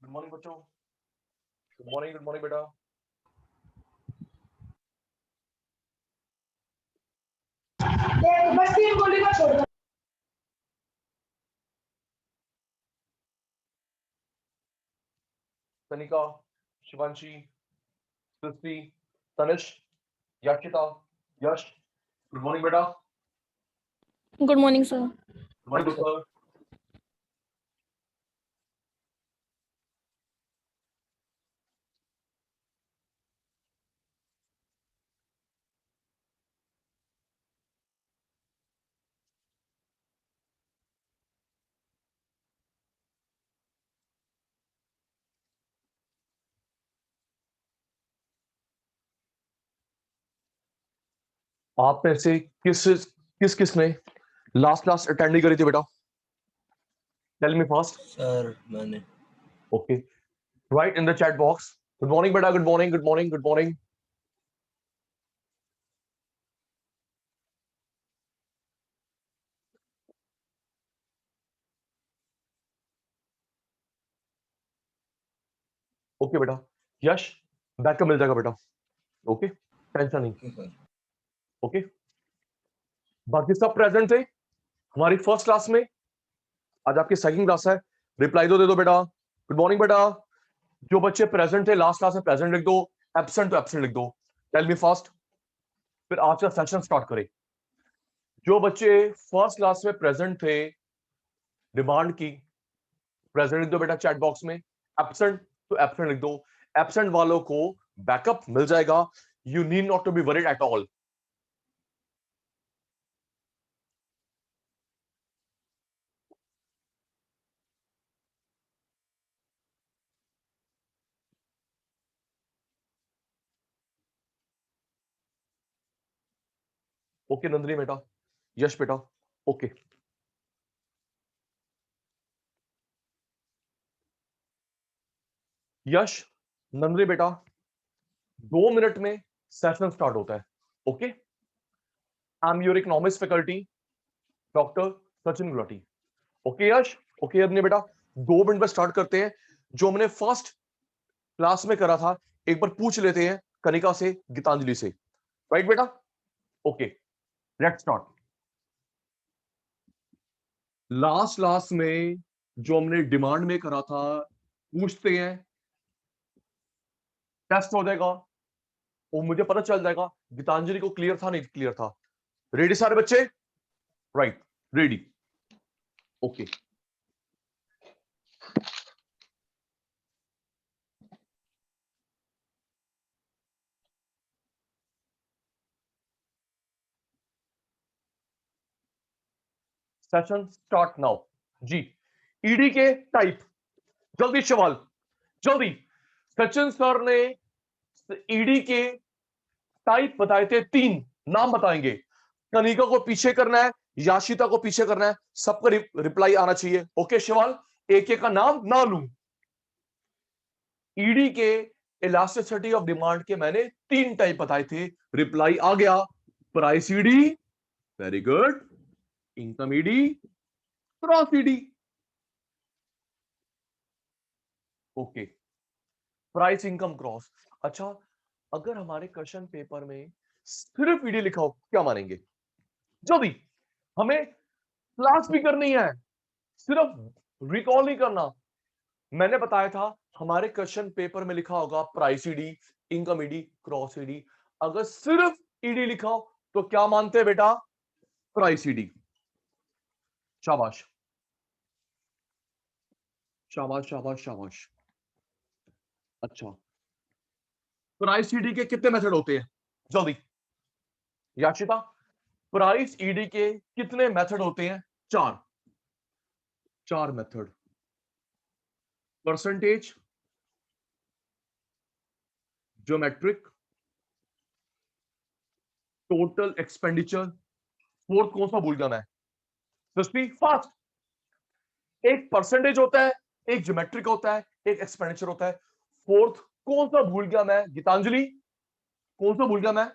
Good morning बच्चों। Good morning बेटा। बस तीन गोली का छोड़ दो। तनिका, शिवांशी, सृष्टि, तनिष, याशिता, यश, गुड मॉर्निंग बेटा। Good morning sir. Good morning sir. आप में से किस किसने लास्ट क्लास अटेंड नहीं करी थी बेटा? Tell me fast. सर मैंने। Okay, write in the chat box. Good morning बेटा, good morning, good morning, good morning. Okay बेटा, यश बैकअप मिल जाएगा बेटा। ओके, टेंशन नहीं। ओके, बाकी सब प्रेजेंट थे हमारी फर्स्ट क्लास में। आज आपकी सेकंड क्लास है। रिप्लाई दे दो बेटा। गुड मॉर्निंग बेटा। जो बच्चे प्रेजेंट थे लास्ट क्लास में प्रेजेंट लिख दो, एब्सेंट तो एब्सेंट लिख दो। टेल मी फास्ट, फिर आज का सेशन स्टार्ट करें। जो बच्चे फर्स्ट क्लास में प्रेजेंट थे डिमांड की, प्रेजेंट लिख दो बेटा चैट बॉक्स में। एब्सेंट तो एब्सेंट लिख दो। एब्सेंट वालों को बैकअप मिल जाएगा। You need not to be worried at all. Okay Nandini बेटा, यश बेटा, ओके। यश, नंदिनी बेटा, 2 मिनट में सेशन स्टार्ट होता है। Okay, I am your economics faculty doctor Sachin Gulati. Okay Yash, okay Nandini बेटा, 2 मिनट में स्टार्ट करते हैं। जो हमने फर्स्ट क्लास में करा था एक बार पूछ लेते हैं कनिका से, गीतांजलि से। राइट बेटा? Okay, let's start. Last class में जो हमने डिमांड में करा था, पूछते हैं, टेस्ट हो जाएगा और मुझे पता चल जाएगा गीतांजलि को क्लियर था नहीं क्लियर था। रेडी सारे बच्चे? Right, ready. Okay, session start now जी। ईडी के टाइप, जल्दी सवाल, जल्दी। सचिन सर ने ईडी के टाइप बताए थे, 3 नाम बताएंगे। कनिका को पीछे करना है, याशिता को पीछे करना है, सबका रिप्लाई आना चाहिए। ओके शिवाल, एक एक का नाम ना लूं। ईडी के इलास्टिसिटी ऑफ डिमांड के मैंने 3 टाइप बताए थे, रिप्लाई आ गया। Price ED, very good. Income ED, cross ED. Okay, price income cross. अच्छा, अगर हमारे क्वेश्चन पेपर में सिर्फ ईडी लिखा हो क्या मानेंगे? जल्दी, हमें क्लास भी करनी है, सिर्फ रिकॉल नहीं करना। मैंने बताया था हमारे क्वेश्चन पेपर में लिखा होगा price ED, income ED, cross ED. अगर सिर्फ ईडी लिखा हो तो क्या मानते हैं बेटा? Price ED. शाबाश शाबाश शाबाश शाबाश। अच्छा, प्राइस ईडी के कितने मेथड होते हैं? जल्दी याशिता, प्राइस ईडी के कितने मेथड होते हैं? 4 method. Percentage, geometric, total expenditure, fourth कौन सा भूल गया मैं? सृष्टि फास्ट। एक परसेंटेज होता है, एक ज्योमेट्रिक होता है, एक एक्सपेंडिचर होता है। फोर्थ कौन सा भूल गया मैं? गीतांजलि, कौन सा भूल गया मैं?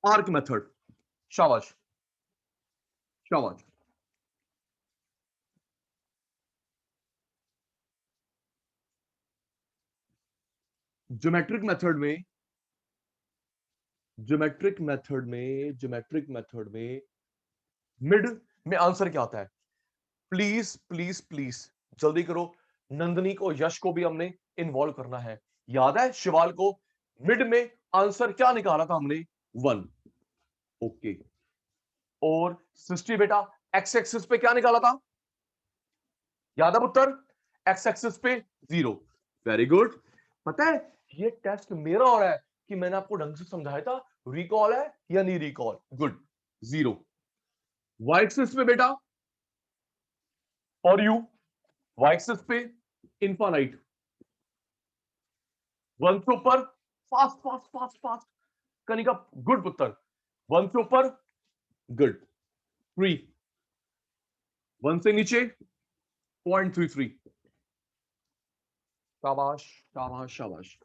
Arc method. शाबाश शाबाश। ज्योमेट्रिक मेथड में मिड में आंसर क्या आता है? प्लीज प्लीज प्लीज जल्दी करो। नंदनी को, यश को भी हमने इन्वॉल्व करना है। याद है शिवाल को मिड में आंसर क्या निकाला था हमने? 1। ओके। और सृष्टि बेटा एक्स एक्सिस पे क्या निकाला था? याद है पुत्र? एक्स एक्सिस पे 0। Very good. पता है ये टेस्ट मेरा हो रहा है कि मैंने आपको ढंग से समझाया था। रिकॉल है या नहीं रिकॉल? गुड। 0। वाई एक्सिस पे बेटा और यू वाई एक्सिस पे इनफाइनाइट। 1 से ऊपर fast fast fast fast. Kanika good पुत्र। 1 से ऊपर गुड 3। 1 से नीचे 0.33। शाबाश शाबाश शाबाश।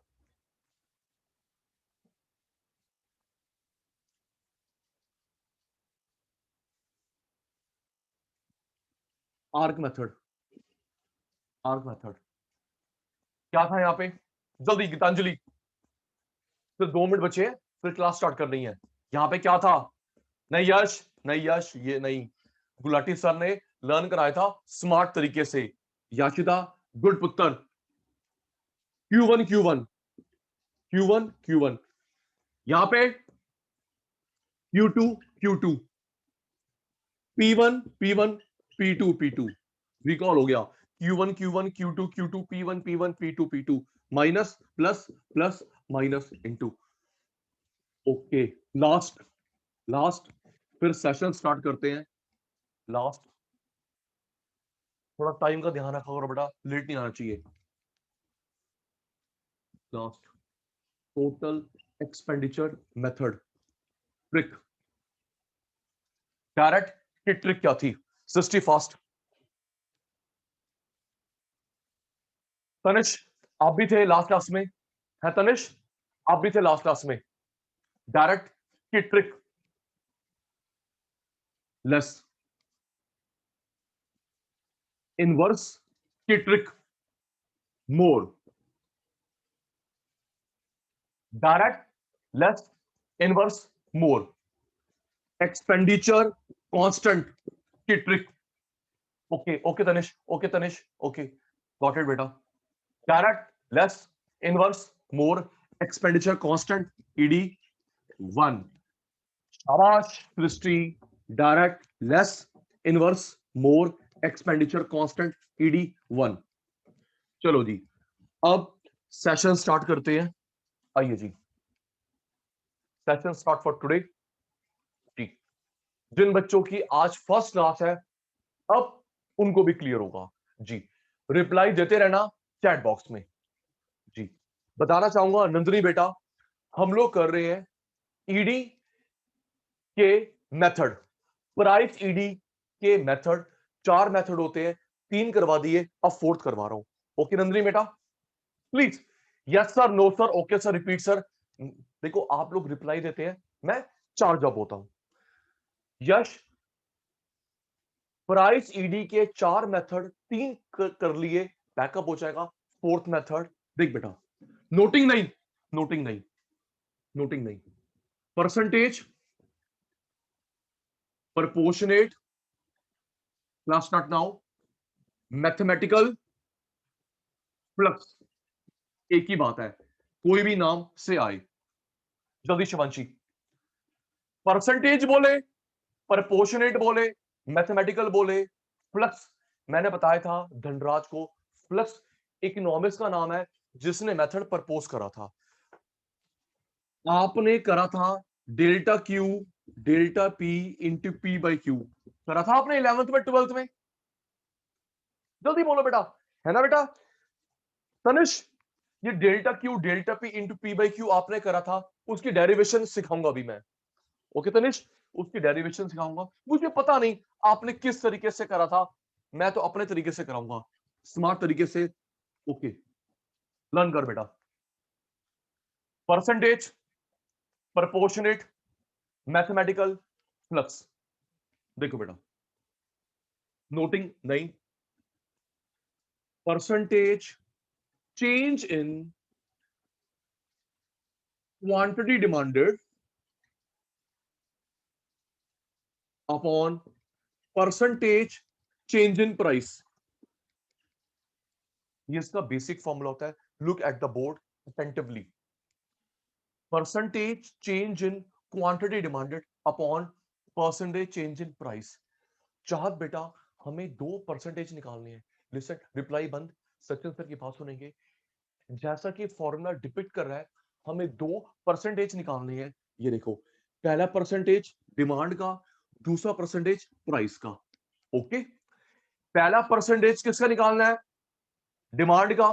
आर्क मेथड क्या था यहां पे? जल्दी गीतांजलि, फिर 2 मिनट बचे हैं, फिर क्लास स्टार्ट करनी है। यहां पे क्या था? नहीं यश, नहीं यश, ये नहीं। गुलाटी सर ने लर्न कराया था स्मार्ट तरीके से। याशिता गुड पुत्र। Q1 Q1 Q1 Q1। यहां पे Q2 Q2 P1 P1 P2 P2। Recall हो गया। Q1 Q1 Q2 Q2 P1 P1 P2 P2 minus plus plus minus into. Okay. Last last फिर सेशन स्टार्ट करते हैं। लास्ट थोड़ा time का ध्यान रखा करो बेटा, लेट नहीं आना चाहिए। Last total expenditure method trick. कैरेट की ट्रिक क्या थी? 60 फास्ट। तनिष आप भी थे लास्ट क्लास में, है तनिष? आप भी थे लास्ट क्लास में। डायरेक्ट की ट्रिक लेस। इनवर्स की ट्रिक मोर। डायरेक्ट लेस इनवर्स मोर। एक्सपेंडिचर कांस्टेंट की trick. Okay okay Tanish, okay Tanish, okay got it बेटा। डायरेक्ट लेस इनवर्स मोर एक्सपेंडिचर कांस्टेंट ईडी 1। शाबाश सृष्टि। डायरेक्ट लेस इनवर्स मोर एक्सपेंडिचर कांस्टेंट ईडी 1। चलो जी अब session start करते हैं। आइए जी सेशन स्टार्ट फॉर टुडे। जी जिन बच्चों की आज फर्स्ट क्लास है अब उनको भी क्लियर होगा। जी रिप्लाई देते रहना चैट बॉक्स में। जी बताना चाहूंगा नंदनी बेटा हम लोग कर रहे हैं ईडी के मेथड। प्राइस ईडी के मेथड 4 मेथड होते हैं, 3 करवा दिए, अब 4th करवा रहा हूं। ओके नंदनी बेटा please yes sir, no sir, okay sir, repeat sir. देखो आप लोग रिप्लाई देते हैं, मैं 4 जॉब होता हूं। यश प्राइस ईडी के 4 मेथड 3 कर लिए, बैकअप हो जाएगा 4th मेथड। देख बेटा नोटिंग नहीं, नोटिंग नहीं, नोटिंग नहीं। Percentage, proportionate, class start now, mathematical, plus एक ही बात है कोई भी नाम से आए। जल्दी शिवांशी। परसेंटेज बोले, प्रपोर्शनेट बोले, मैथमेटिकल बोले, प्लस मैंने बताया था धनराज को प्लस इकोनॉमिक्स का नाम है जिसने मेथड प्रपोज करा था। आपने करा था delta Q delta P into P by Q, करा था आपने 11th में 12th में। जल्दी बोलो बेटा, है ना बेटा? तनिष ये delta Q delta P into P by Q आपने करा था, उसकी डेरिवेशन सिखाऊंगा अभी मैं। ओके तनिष उसकी डेरिवेशन सिखाऊंगा। मुझे पता नहीं आपने किस तरीके से करा था, मैं तो अपने तरीके से कराऊंगा स्मार्ट तरीके से। ओके लर्न कर बेटा। Percentage, proportionate, mathematical, flux. देखो बेटा नोटिंग नहीं। Percentage change in quantity demanded upon percentage change in price. ये इसका बेसिक फॉर्मूला होता है। Look at the board attentively. Percentage change in quantity demanded upon percentage change in price. चाहत बेटा हमें 2 परसेंटेज निकालने हैं। लिसन, रिप्लाई बंद, सचिन सर की बात सुनेंगे। जैसा कि फॉर्मूला डिपिक्ट कर रहा है, हमें 2 परसेंटेज निकालने हैं। ये देखो, पहला परसेंटेज डिमांड का, दूसरा परसेंटेज प्राइस का। ओके, पहला परसेंटेज किसका निकालना है? डिमांड का,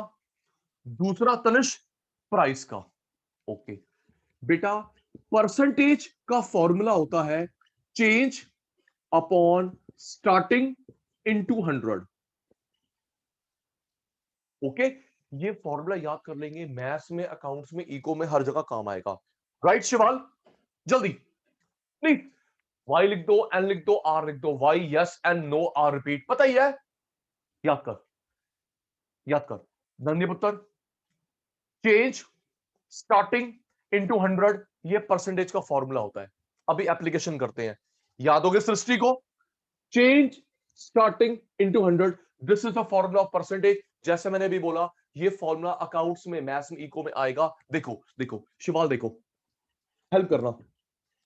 दूसरा तनिष प्राइस का। ओके बेटा, परसेंटेज का फॉर्मूला होता है change upon starting into 100। Okay, ये फॉर्मूला याद कर लेंगे, मैथ्स में, अकाउंट्स में, इको में, हर जगह काम आएगा। राइट शिवाल, जल्दी प्लीज। वाई लिख दो, एन लिख दो, आर लिख दो। Y yes and no R repeat, पता ही है। याद कर, याद कर। नंदी पुत्र, चेंज स्टार्टिंग इनटू 100, ये परसेंटेज का फॉर्मूला होता है। अभी एप्लीकेशन करते हैं। याद होगे सृष्टि को? Change starting into 100, this is the formula of percentage. जैसे मैंने भी बोला, ये फॉर्मूला अकाउंट्स में, मैथ्स में, इको में आएगा। देखो देखो शिवाल, देखो, हेल्प करना,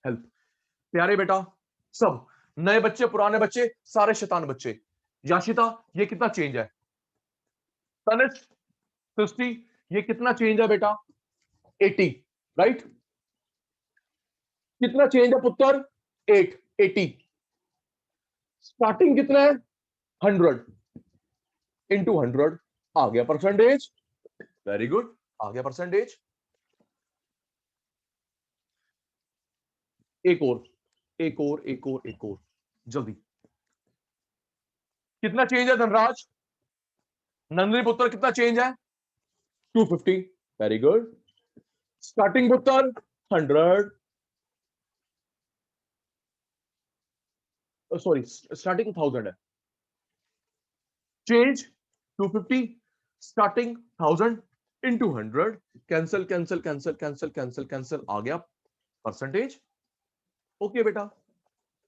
हेल्प। प्यारे बेटा, सब नए बच्चे, पुराने बच्चे, सारे शैतान बच्चे। याशिता, ये कितना चेंज है? तनिष, सृष्टि, ये कितना चेंज है बेटा? 80, राइट? कितना चेंज है पुत्र? 8, 80। स्टार्टिंग कितना है? 100 इंटू 100, आ गया परसेंटेज। वेरी गुड, आ गया परसेंटेज। एक और, एक और, एक और, एक और, जल्दी। कितना चेंज है धनराज? नंदनी पुत्र, कितना चेंज है? 250। Very good. स्टार्टिंग पुत्र 100, सॉरी स्टार्टिंग 1000 है। Change 250, starting 1000 into 100। Cancel cancel cancel cancel cancel cancel, आ गया परसेंटेज। ओके बेटा।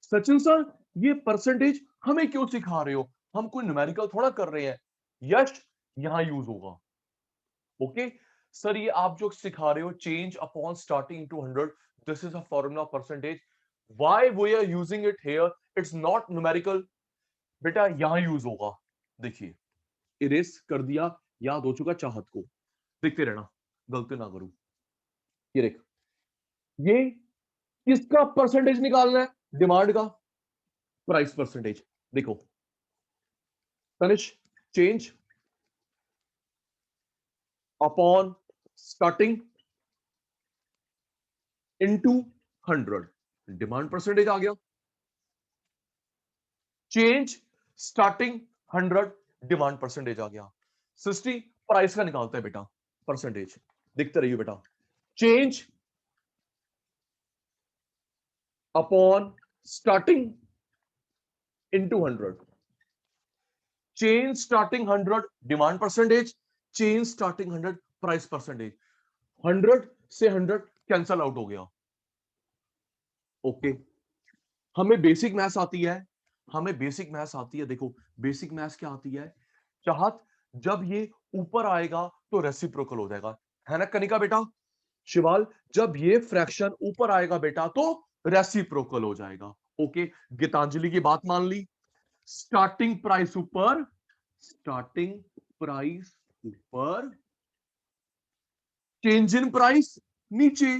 सचिन सर, ये परसेंटेज हमें क्यों सिखा रहे हो? हम कोई न्यूमेरिकल थोड़ा कर रहे हैं। यश, यहां यूज होगा। ओके सर, ये आप जो सिखा रहे हो, change upon starting to 100, this is a formula percentage. Why we are using it here? It's not numerical. बेटा यहां यूज होगा। देखिए, इरेज कर दिया, याद हो चुका चाहत को। देखते रहना, गलती ना करूं। ये देख, ये किसका परसेंटेज निकालना है? डिमांड का, प्राइस परसेंटेज। देखो Tanish, change upon starting into 100, demand percentage आ गया। चेंज स्टार्टिंग 100, डिमांड परसेंटेज आ गया। सृष्टि, प्राइस का निकालता है बेटा परसेंटेज। देखते रहिए बेटा। Change upon starting into 100, change starting 100, demand percentage. Change starting 100, price percentage. 100 से 100 कैंसल आउट हो गया। ओके, हमें बेसिक मैथ्स आती है, हमें बेसिक मैथ्स आती है। देखो बेसिक मैथ्स क्या आती है? चाहत, जब ये ऊपर आएगा तो रेसिप्रोकल हो जाएगा, है ना कनिका बेटा? शिवाल, जब ये फ्रैक्शन ऊपर आएगा बेटा तो रेसिप्रोकल हो जाएगा। ओके, गीतांजलि की बात मान ली। स्टार्टिंग प्राइस ऊपर, स्टार्टिंग प्राइस ऊपर, चेंज इन प्राइस नीचे,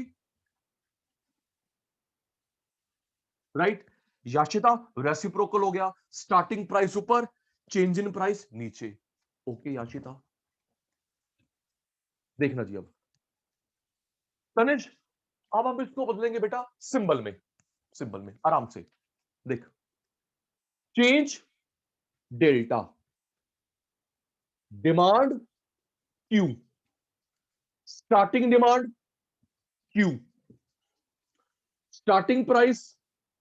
राइट? याशिता, रेसिप्रोकल हो गया। स्टार्टिंग प्राइस ऊपर, चेंज इन प्राइस नीचे। ओके याशिता, देखना जी। अब तनिष, अब हम इसको बदलेंगे बेटा सिंबल में, सिंबल में आराम से देख। Change delta, demand Q, starting demand Q, starting price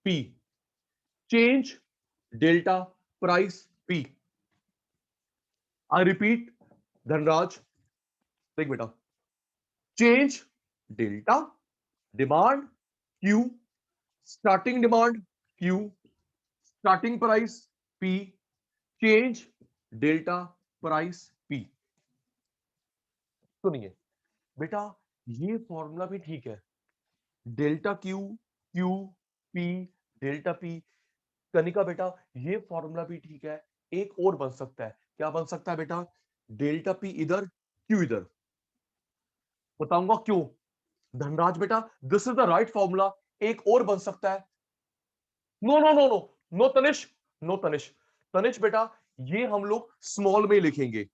P, change delta price P. I repeat Dhanraj, देख बेटा, change delta demand Q, starting demand Q, starting price P, change delta price P. सुनिए बेटा, ये formula भी ठीक है, delta Q, Q P, delta P. Kanika बेटा, ये फॉर्मूला भी ठीक है, एक और बन सकता है। क्या बन सकता है बेटा? डेल्टा पी इधर, क्यू इधर। बताऊंगा क्यों। धनराज बेटा, this is the right formula. एक और बन सकता है। No no no no, no Tanish, no Tanish. Tanish बेटा, ये हम लोग स्मॉल में लिखेंगे।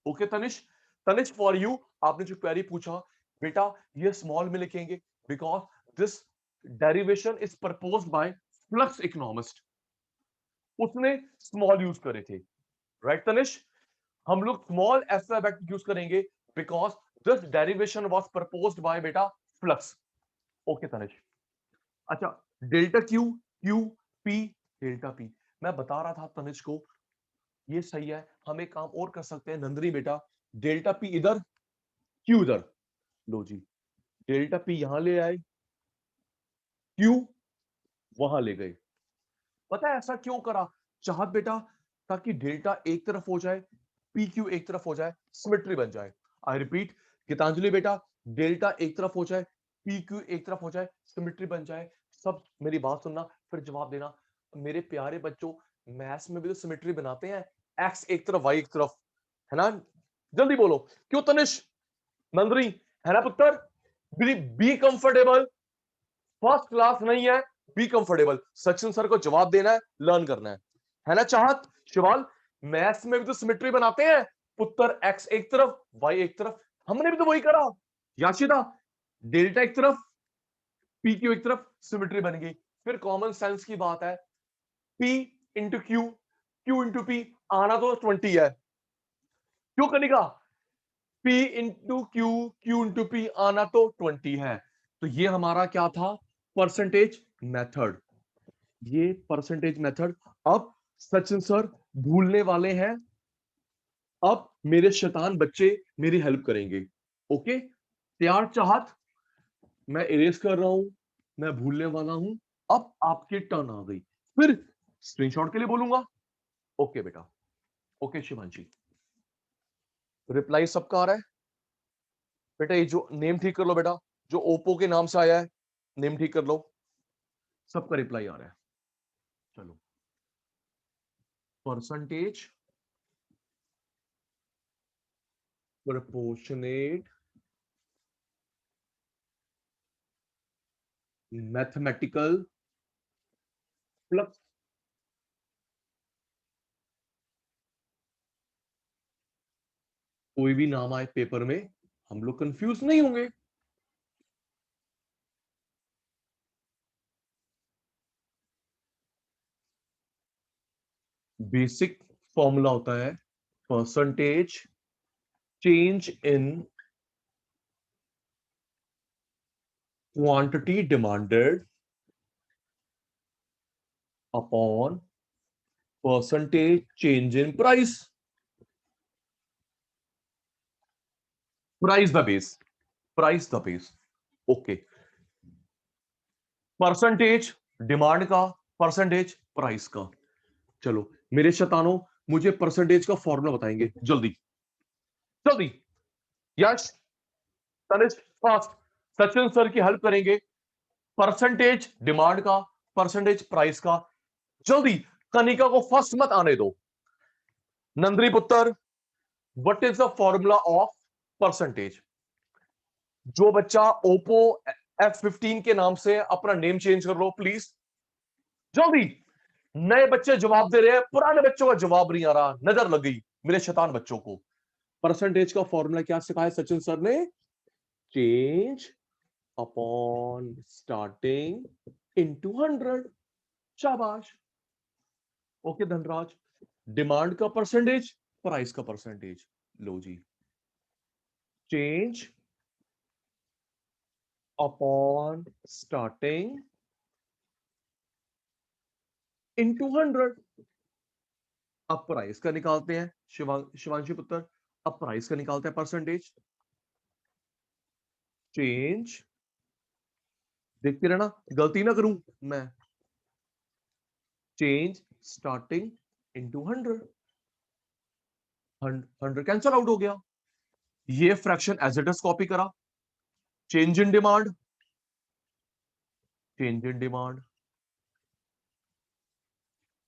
Okay Tanish, Tanish for you, आपने जो क्वेरी पूछा बेटा, ये स्मॉल में लिखेंगे because this derivation is proposed by Flux economist. उसने स्मॉल यूज करे थे, राइट तनिष? हम लोग स्मॉल अल्फाबेट यूज करेंगे because this derivation was proposed by बेटा फ्लक्स। ओके तनिष। अच्छा, delta Q, Q P, delta P. मैं बता रहा था तनिष को, ये सही है। हम एक काम और कर सकते हैं नंदनी बेटा, डेल्टा पी इधर, क्यू इधर। लो जी, डेल्टा पी यहां ले आए, क्यू वहां ले गए। पता है ऐसा क्यों करा? चाहत बेटा, ताकि डेल्टा एक तरफ हो जाए, पी क्यू एक तरफ हो जाए, सिमेट्री बन जाए। आई रिपीट, गीतांजलि बेटा, डेल्टा एक तरफ हो जाए, पी क्यू एक तरफ हो जाए, सिमेट्री बन जाए। सब मेरी बात सुनना, फिर जवाब देना। मेरे प्यारे बच्चों, मैथ्स में भी तो सिमेट्री बनाते हैं, एक्स एक तरफ वाई एक तरफ, है ना? जल्दी बोलो क्यों तनिष, नंदनी, है ना पुत्र? बी कंफर्टेबल, फर्स्ट क्लास नहीं है, बी कंफर्टेबल। सचिन सर को जवाब देना है, लर्न करना है ना? चाहत, शिवाल, मैथ्स में भी तो सिमेट्री बनाते हैं पुत्र, एक्स एक तरफ वाई एक तरफ। हमने भी तो वही करा। याशिदा, डेल्टा एक तरफ, पी क्यू एक तरफ, सिमेट्री बन गई। फिर कॉमन सेंस की बात है, P into Q, Q into P, आना तो 20 है। क्यों करेगा? P into Q, Q into P, आना तो 20 है। तो ये हमारा क्या था? Percentage method. ये परसेंटेज मेथड। अब सचिन सर भूलने वाले हैं, अब मेरे शैतान बच्चे मेरी हेल्प करेंगे। ओके, तैयार चाहत? मैं इरेज कर रहा हूं, मैं भूलने वाला हूं। अब आपकी टर्न आ गई, फिर स्क्रीनशॉट के लिए बोलूंगा। ओके बेटा, ओके शिवांशी, रिप्लाई सबका आ रहा है बेटा? ये जो नेम ठीक कर लो बेटा, जो ओप्पो के नाम से आया है, नेम ठीक कर लो। सबका रिप्लाई आ रहा है। चलो, परसेंटेज प्रोपोर्शनेट मैथमेटिकल फ्लक्स। कोई भी नाम आए पेपर में, हम लोग कंफ्यूज नहीं होंगे। बेसिक फॉर्मूला होता है percentage change in quantity demanded upon percentage change in price. Price the base, price the base. Okay, percentage demand का, परसेंटेज प्राइस का। चलो मेरे शैतानों, मुझे परसेंटेज का फॉर्मूला बताएंगे जल्दी जल्दी। यश, तनिष, फास्ट। सचिन सर की हेल्प करेंगे, परसेंटेज डिमांड का, परसेंटेज प्राइस का। जल्दी, कनिका को फर्स्ट मत आने दो। नंदरी पुत्र, what is the formula of percentage? जो बच्चा ओप्पो F15 के नाम से अपना नेम चेंज कर लो प्लीज, जल्दी। नए बच्चे जवाब दे रहे हैं, पुराने बच्चों का जवाब नहीं आ रहा, नजर लग गई मेरे शैतान बच्चों को। परसेंटेज का फॉर्मूला क्या सिखाया सचिन सर ने? Change upon starting into 100। शाबाश। ओके धनराज, डिमांड का परसेंटेज, प्राइस का परसेंटेज। लो जी, चेंज अपॉन स्टार्टिंग इनटू 100। अब प्राइस का निकालते हैं शिवांशी पुत्र। अब प्राइस का निकालते हैं परसेंटेज, चेंज देखते रहना, गलती ना करूं मैं। Change starting into 100, 100 cancel out हो गया। ये fraction as it is copy करा। Change in demand, change in demand,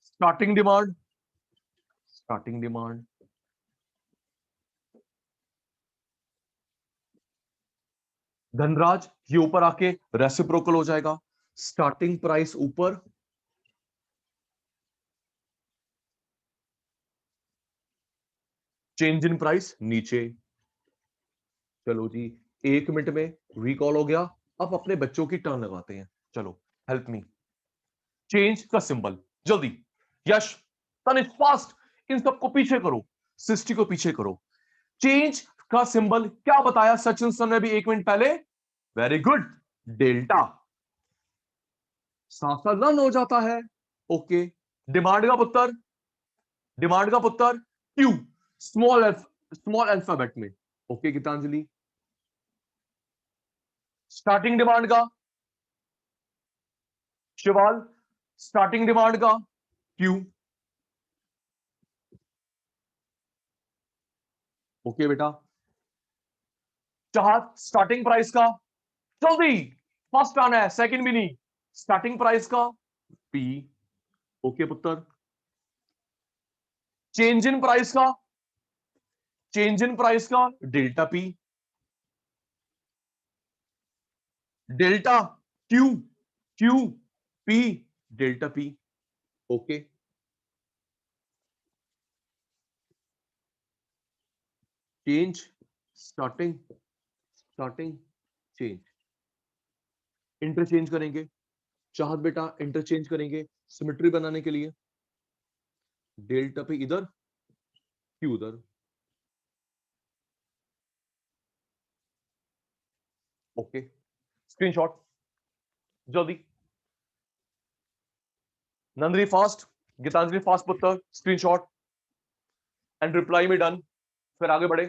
starting demand, starting demand, Dhanraj ये ऊपर आके रेसिप्रोकल हो जाएगा। स्टार्टिंग प्राइस ऊपर, चेंज इन प्राइस नीचे। चलो जी, 1 मिनट में रिकॉल हो गया। अब अपने बच्चों की टर्न लगाते हैं। चलो हेल्प मी। चेंज का सिंबल जल्दी, यश तनिष फास्ट, इन सबको पीछे करो, सिस्टी को पीछे करो। चेंज का सिंबल क्या बताया सचिन सर ने भी 1 मिनट पहले? Very good, delta. साथ साथ रन हो जाता है। ओके, डिमांड का पुत्र, डिमांड का पुत्र क्यू, स्मॉल अल्फाबेट में। ओके गीतांजलि, स्टार्टिंग डिमांड का शिवाल, स्टार्टिंग डिमांड का क्यू। ओके बेटा, चाहत स्टार्टिंग प्राइस का, जल्दी फर्स्ट आना है, सेकंड भी नहीं, स्टार्टिंग प्राइस का पी। ओके पुत्र, चेंज इन प्राइस का, चेंज इन प्राइस का delta P, delta Q, Q P, delta P. Okay, change starting, starting change, interchange करेंगे। चाहत बेटा इंटरचेंज करेंगे सिमेट्री बनाने के लिए। डेल्टा पी इधर, क्यू उधर। ओके, स्क्रीनशॉट जल्दी, नंदरी फास्ट, गीतांजलि फास्ट पुत्र, स्क्रीनशॉट एंड रिप्लाई में डन। फिर आगे बढ़े।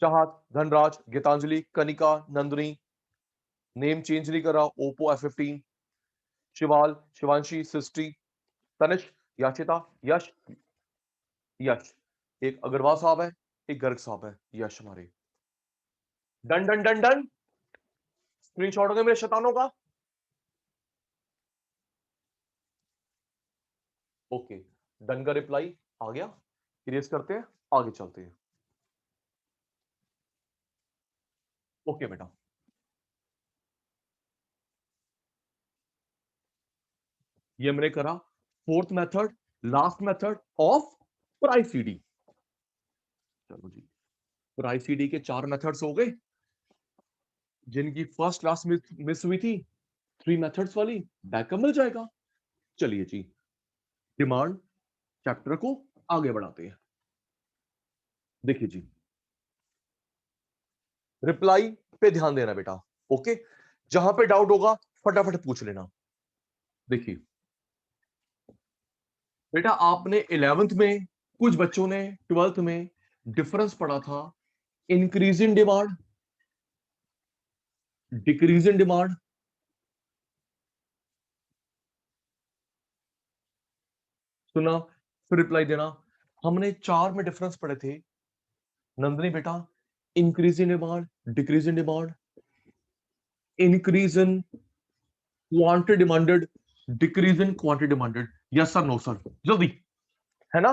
चाहत, धनराज, गीतांजलि, कनिका, नंदनी, नेम चेंज नहीं करा, ओप्पो F15, शिवाल, शिवांशी, सृष्टि, तनिष, याचिता, यश, यश, एक अग्रवाल साहब है, एक गर्ग साहब है, यश हमारे। Done done done done, screenshot हो गया मेरे शैतानों का। ओके, डन का रिप्लाई आ गया। इरेज करते हैं, आगे चलते हैं। ओके बेटा, ये मैंने करा fourth method, last method of price CD. चलो जी, प्राइस सीडी के 4 मेथड्स हो गए, जिनकी फर्स्ट क्लास में मिस हुई थी 3 मेथड्स वाली, बैकअप मिल जाएगा। चलिए जी, डिमांड चैप्टर को आगे बढ़ाते हैं। देखिए जी, रिप्लाई पे ध्यान देना बेटा। ओके, जहां पे डाउट होगा फटाफट पूछ लेना। देखिए बेटा, आपने 11th में, कुछ बच्चों ने 12th में डिफरेंस पढ़ा था, increase in demand, decrease in demand. सुना? फिर रिप्लाई देना। हमने 4 में डिफरेंस पढ़े थे नंदनी बेटा, increase in demand, decrease in demand, increase in quantity demanded, decrease in quantity demanded. Yes sir, no sir, जल्दी, है ना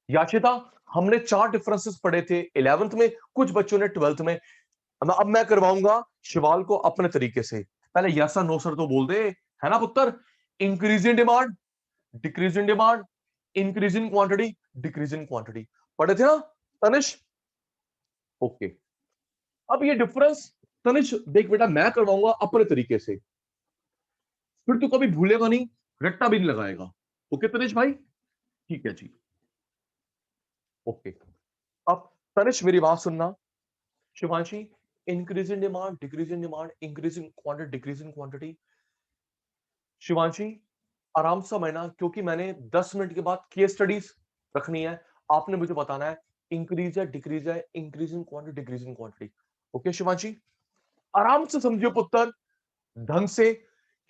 याशिता? हमने 4 डिफरेंसेस पढ़े थे 11th में, कुछ बच्चों ने 12th में। अब मैं करवाऊंगा शिवाल को अपने तरीके से। पहले यस सर नो सर तो बोल दे, है ना पुत्र? Increase in demand, decrease in demand, increase in quantity, decrease in quantity, पढ़े थे ना तनिष? ओके, अब ये डिफरेंस तनिष देख बेटा, मैं करवाऊंगा अपने तरीके से, फिर तू कभी भूलेगा नहीं, रट्टा भी नहीं लगाएगा। ओके तनिष भाई? ठीक है जी, ओके। अब तनिष मेरी बात सुनना। Shivanshi, increase in demand, decrease in demand, increase in quantity, decrease in quantity. Shivanshi आराम से समझना, क्योंकि मैंने 10 मिनट के बाद केस स्टडीज रखनी है। आपने मुझे बताना है इंक्रीज है, डिक्रीज है, increase in quantity, decrease in quantity. Okay Shivanshi? आराम से समझिए पुत्र, ढंग से,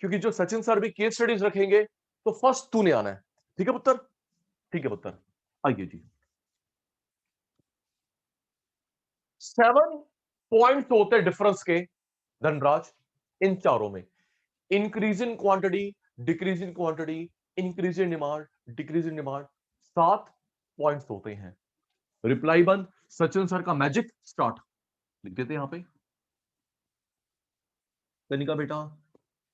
क्योंकि जो सचिन सर भी केस स्टडीज रखेंगे तो फर्स्ट तूने आना है। ठीक है पुत्र? ठीक है पुत्र, आइए जी। 7 पॉइंट्स होते हैं डिफरेंस के धनराज इन चारों में। Increase in quantity, decrease in quantity, increase in demand, decrease in demand, 7 points होते हैं। रिप्लाई बंद, सचिन सर का मैजिक स्टार्ट। लिख देते हैं यहां पे, कनिका बेटा,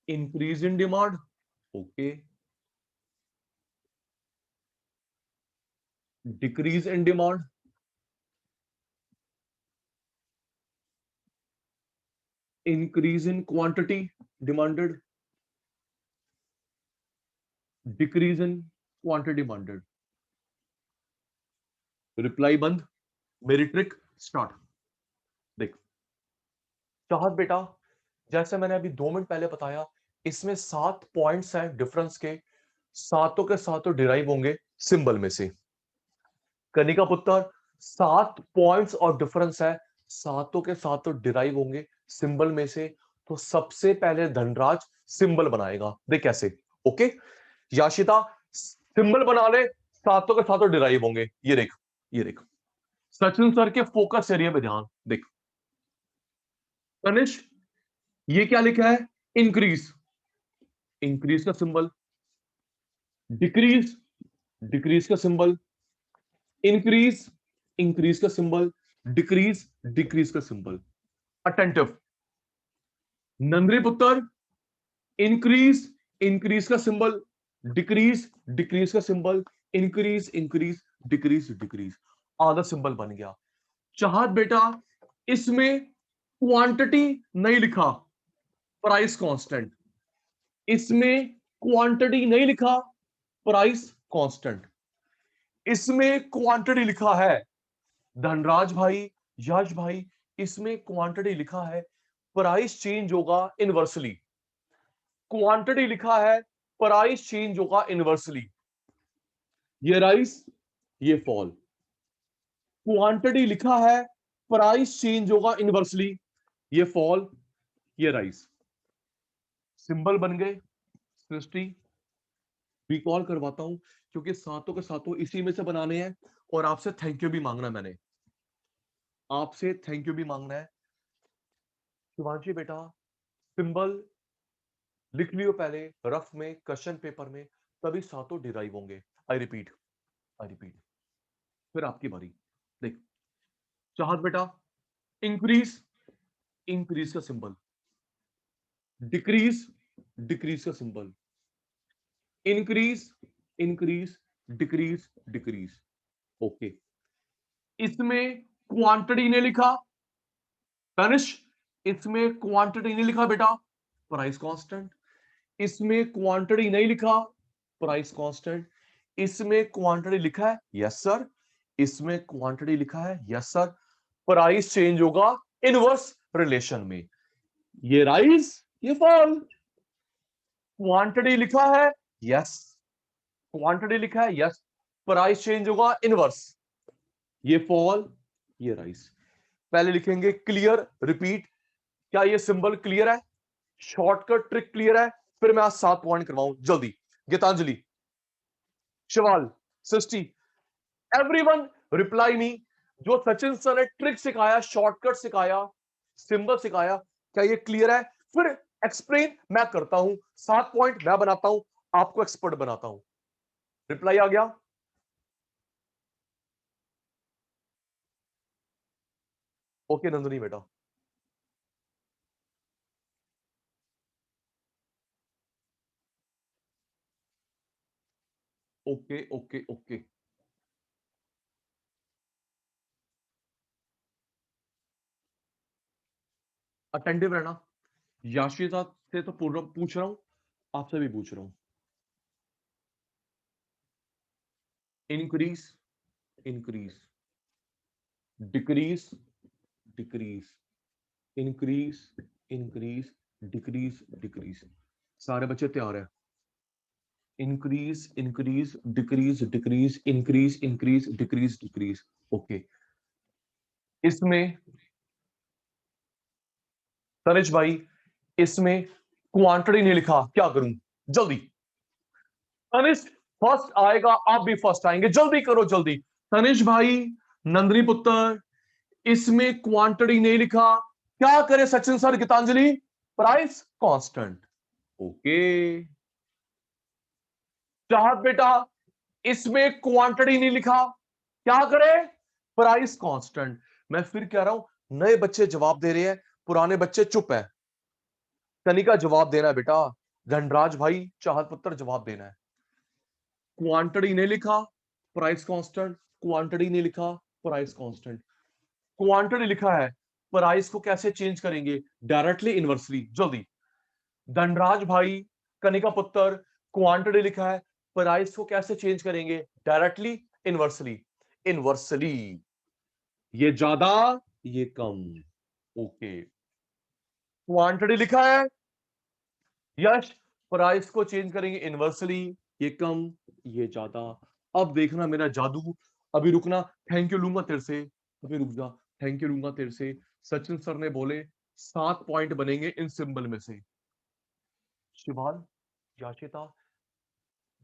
increase in demand, okay, decrease in demand, increase in quantity demanded, decrease in quantity demanded. Reply बंद, मेरी ट्रिक स्टार्ट। देख चाहत बेटा, जैसे मैंने अभी 2 मिनट पहले बताया, इसमें 7 पॉइंट्स हैं डिफरेंस के, सातों के सातों डिराइव होंगे सिंबल में से। कनिका पुत्र, 7 पॉइंट्स और डिफरेंस है, सातों के सातों डिराइव होंगे सिंबल में से। तो सबसे पहले धनराज सिंबल बनाएगा, देख कैसे। ओके याशिता, सिंबल बना ले, सातों के सातों डिराइव होंगे। ये देख, ये देख, सचिन सर के फोकस एरिया पे ध्यान देख। तनिष, ये क्या लिखा है? इंक्रीज, इंक्रीज का सिंबल, डिक्रीज, डिक्रीज का सिंबल, इंक्रीज, इंक्रीज का सिंबल, डिक्रीज, डिक्रीज का सिंबल। अटेंटिव नंदरी पुत्र, इंक्रीज, इंक्रीज का सिंबल, डिक्रीज, डिक्रीज का symbol, increase, increase, decrease, decrease, आधा सिंबल बन गया। चाहत बेटा, इसमें क्वांटिटी नहीं लिखा, प्राइस कांस्टेंट, इसमें क्वांटिटी नहीं लिखा, प्राइस कांस्टेंट, इसमें क्वांटिटी लिखा है धनराज भाई, यश भाई, इसमें क्वांटिटी लिखा है, प्राइस चेंज होगा इनवर्सली। क्वांटिटी लिखा है, प्राइस चेंज होगा इनवर्सली। ये राइस, ये फॉल। क्वांटिटी लिखा है, प्राइस चेंज होगा इनवर्सली, ये फॉल, ये राइस। सिंबल बन गए सृष्टि। रिकॉल करवाता हूं, क्योंकि सातों के सातों इसी में से बनाने हैं, और आपसे थैंक यू भी मांगना है मैंने, आपसे थैंक यू भी मांगना है। शिवांशी बेटा, सिंबल लिख लियो पहले रफ में, क्वेश्चन पेपर में, तभी सातों डिराइव होंगे। I repeat, I repeat. फिर आपकी बारी। देख चाहत बेटा, इंक्रीज, इंक्रीज का सिंबल, डिक्रीज, डिक्रीज का symbol, increase, increase, decrease, decrease. Okay, इसमें क्वांटिटी ने लिखा, तनिष, इसमें क्वांटिटी नहीं लिखा बेटा, प्राइस कांस्टेंट, इसमें क्वांटिटी नहीं लिखा, प्राइस कांस्टेंट, इसमें क्वांटिटी लिखा है, यस सर, इसमें क्वांटिटी लिखा है, यस सर, प्राइस चेंज होगा इनवर्स रिलेशन में। ये राइज, ये फॉल। क्वांटिटी लिखा है, यस, क्वांटिटी लिखा है, यस, प्राइस चेंज होगा इनवर्स, ये फॉल, ये राइज। पहले लिखेंगे क्लियर, रिपीट। क्या ये सिंबल क्लियर है? शॉर्टकट ट्रिक क्लियर है? फिर मैं आज 7 पॉइंट करवाऊं जल्दी। गीतांजलि, शिवाल, सृष्टि, एवरीवन रिप्लाई मी। जो सचिन सर ने ट्रिक सिखाया, शॉर्टकट सिखाया, सिंबल सिखाया, क्या ये क्लियर है? फिर एक्सप्लेन मैं करता हूं, 7 पॉइंट मैं बनाता हूं, आपको एक्सपर्ट बनाता हूं। रिप्लाई आ गया? ओके नंदनी बेटा, ओके ओके ओके। अटेंटिव रहना। याशिता से तो पूर्ण पूछ रहा हूं, आपसे भी पूछ रहा हूं। Increase, increase, decrease, decrease, increase, increase, decrease, decrease. सारे बच्चे तैयार है? Increase, increase, decrease, decrease, increase, increase, decrease, decrease. Okay, इसमें तनिष भाई इसमें क्वांटिटी नहीं लिखा, क्या करूं? जल्दी। तनिष फर्स्ट आएगा, आप भी फर्स्ट आएंगे, जल्दी करो जल्दी। तनिष भाई, नंदनी पुत्र, इसमें क्वांटिटी नहीं लिखा, क्या करे Sachin sir, Geetanjali? Price constant. Okay. Chahat बेटा, इसमें क्वांटिटी नहीं लिखा, क्या करे? Price constant. मैं फिर कह रहा हूं, नए बच्चे जवाब दे रहे हैं, पुराने बच्चे चुप है। कनिका जवाब देना है बेटा, धनराज भाई, चाहत पुत्र जवाब देना है। क्वांटिटी नहीं लिखा, प्राइस कांस्टेंट। क्वांटिटी नहीं लिखा, प्राइस कांस्टेंट। क्वांटिटी लिखा है, प्राइस को कैसे चेंज करेंगे? Directly inversely. जल्दी। धनराज भाई, कनिका पुत्र, क्वांटिटी लिखा है, प्राइस को कैसे चेंज करेंगे? Directly inversely. इनवर्सली। ये ज्यादा, ये कम। ओके। क्वांटिटी लिखा है, यश, प्राइस को चेंज करेंगे इनवर्सली, ये कम, ये ज्यादा। अब देखना मेरा जादू, अभी रुकना, थैंक यू लूंगा तेरे से, अभी रुक जा, थैंक यू लूंगा तेरे से। सचिन सर ने बोले 7 पॉइंट बनेंगे इन सिंबल में से। शिवाल, याशिता,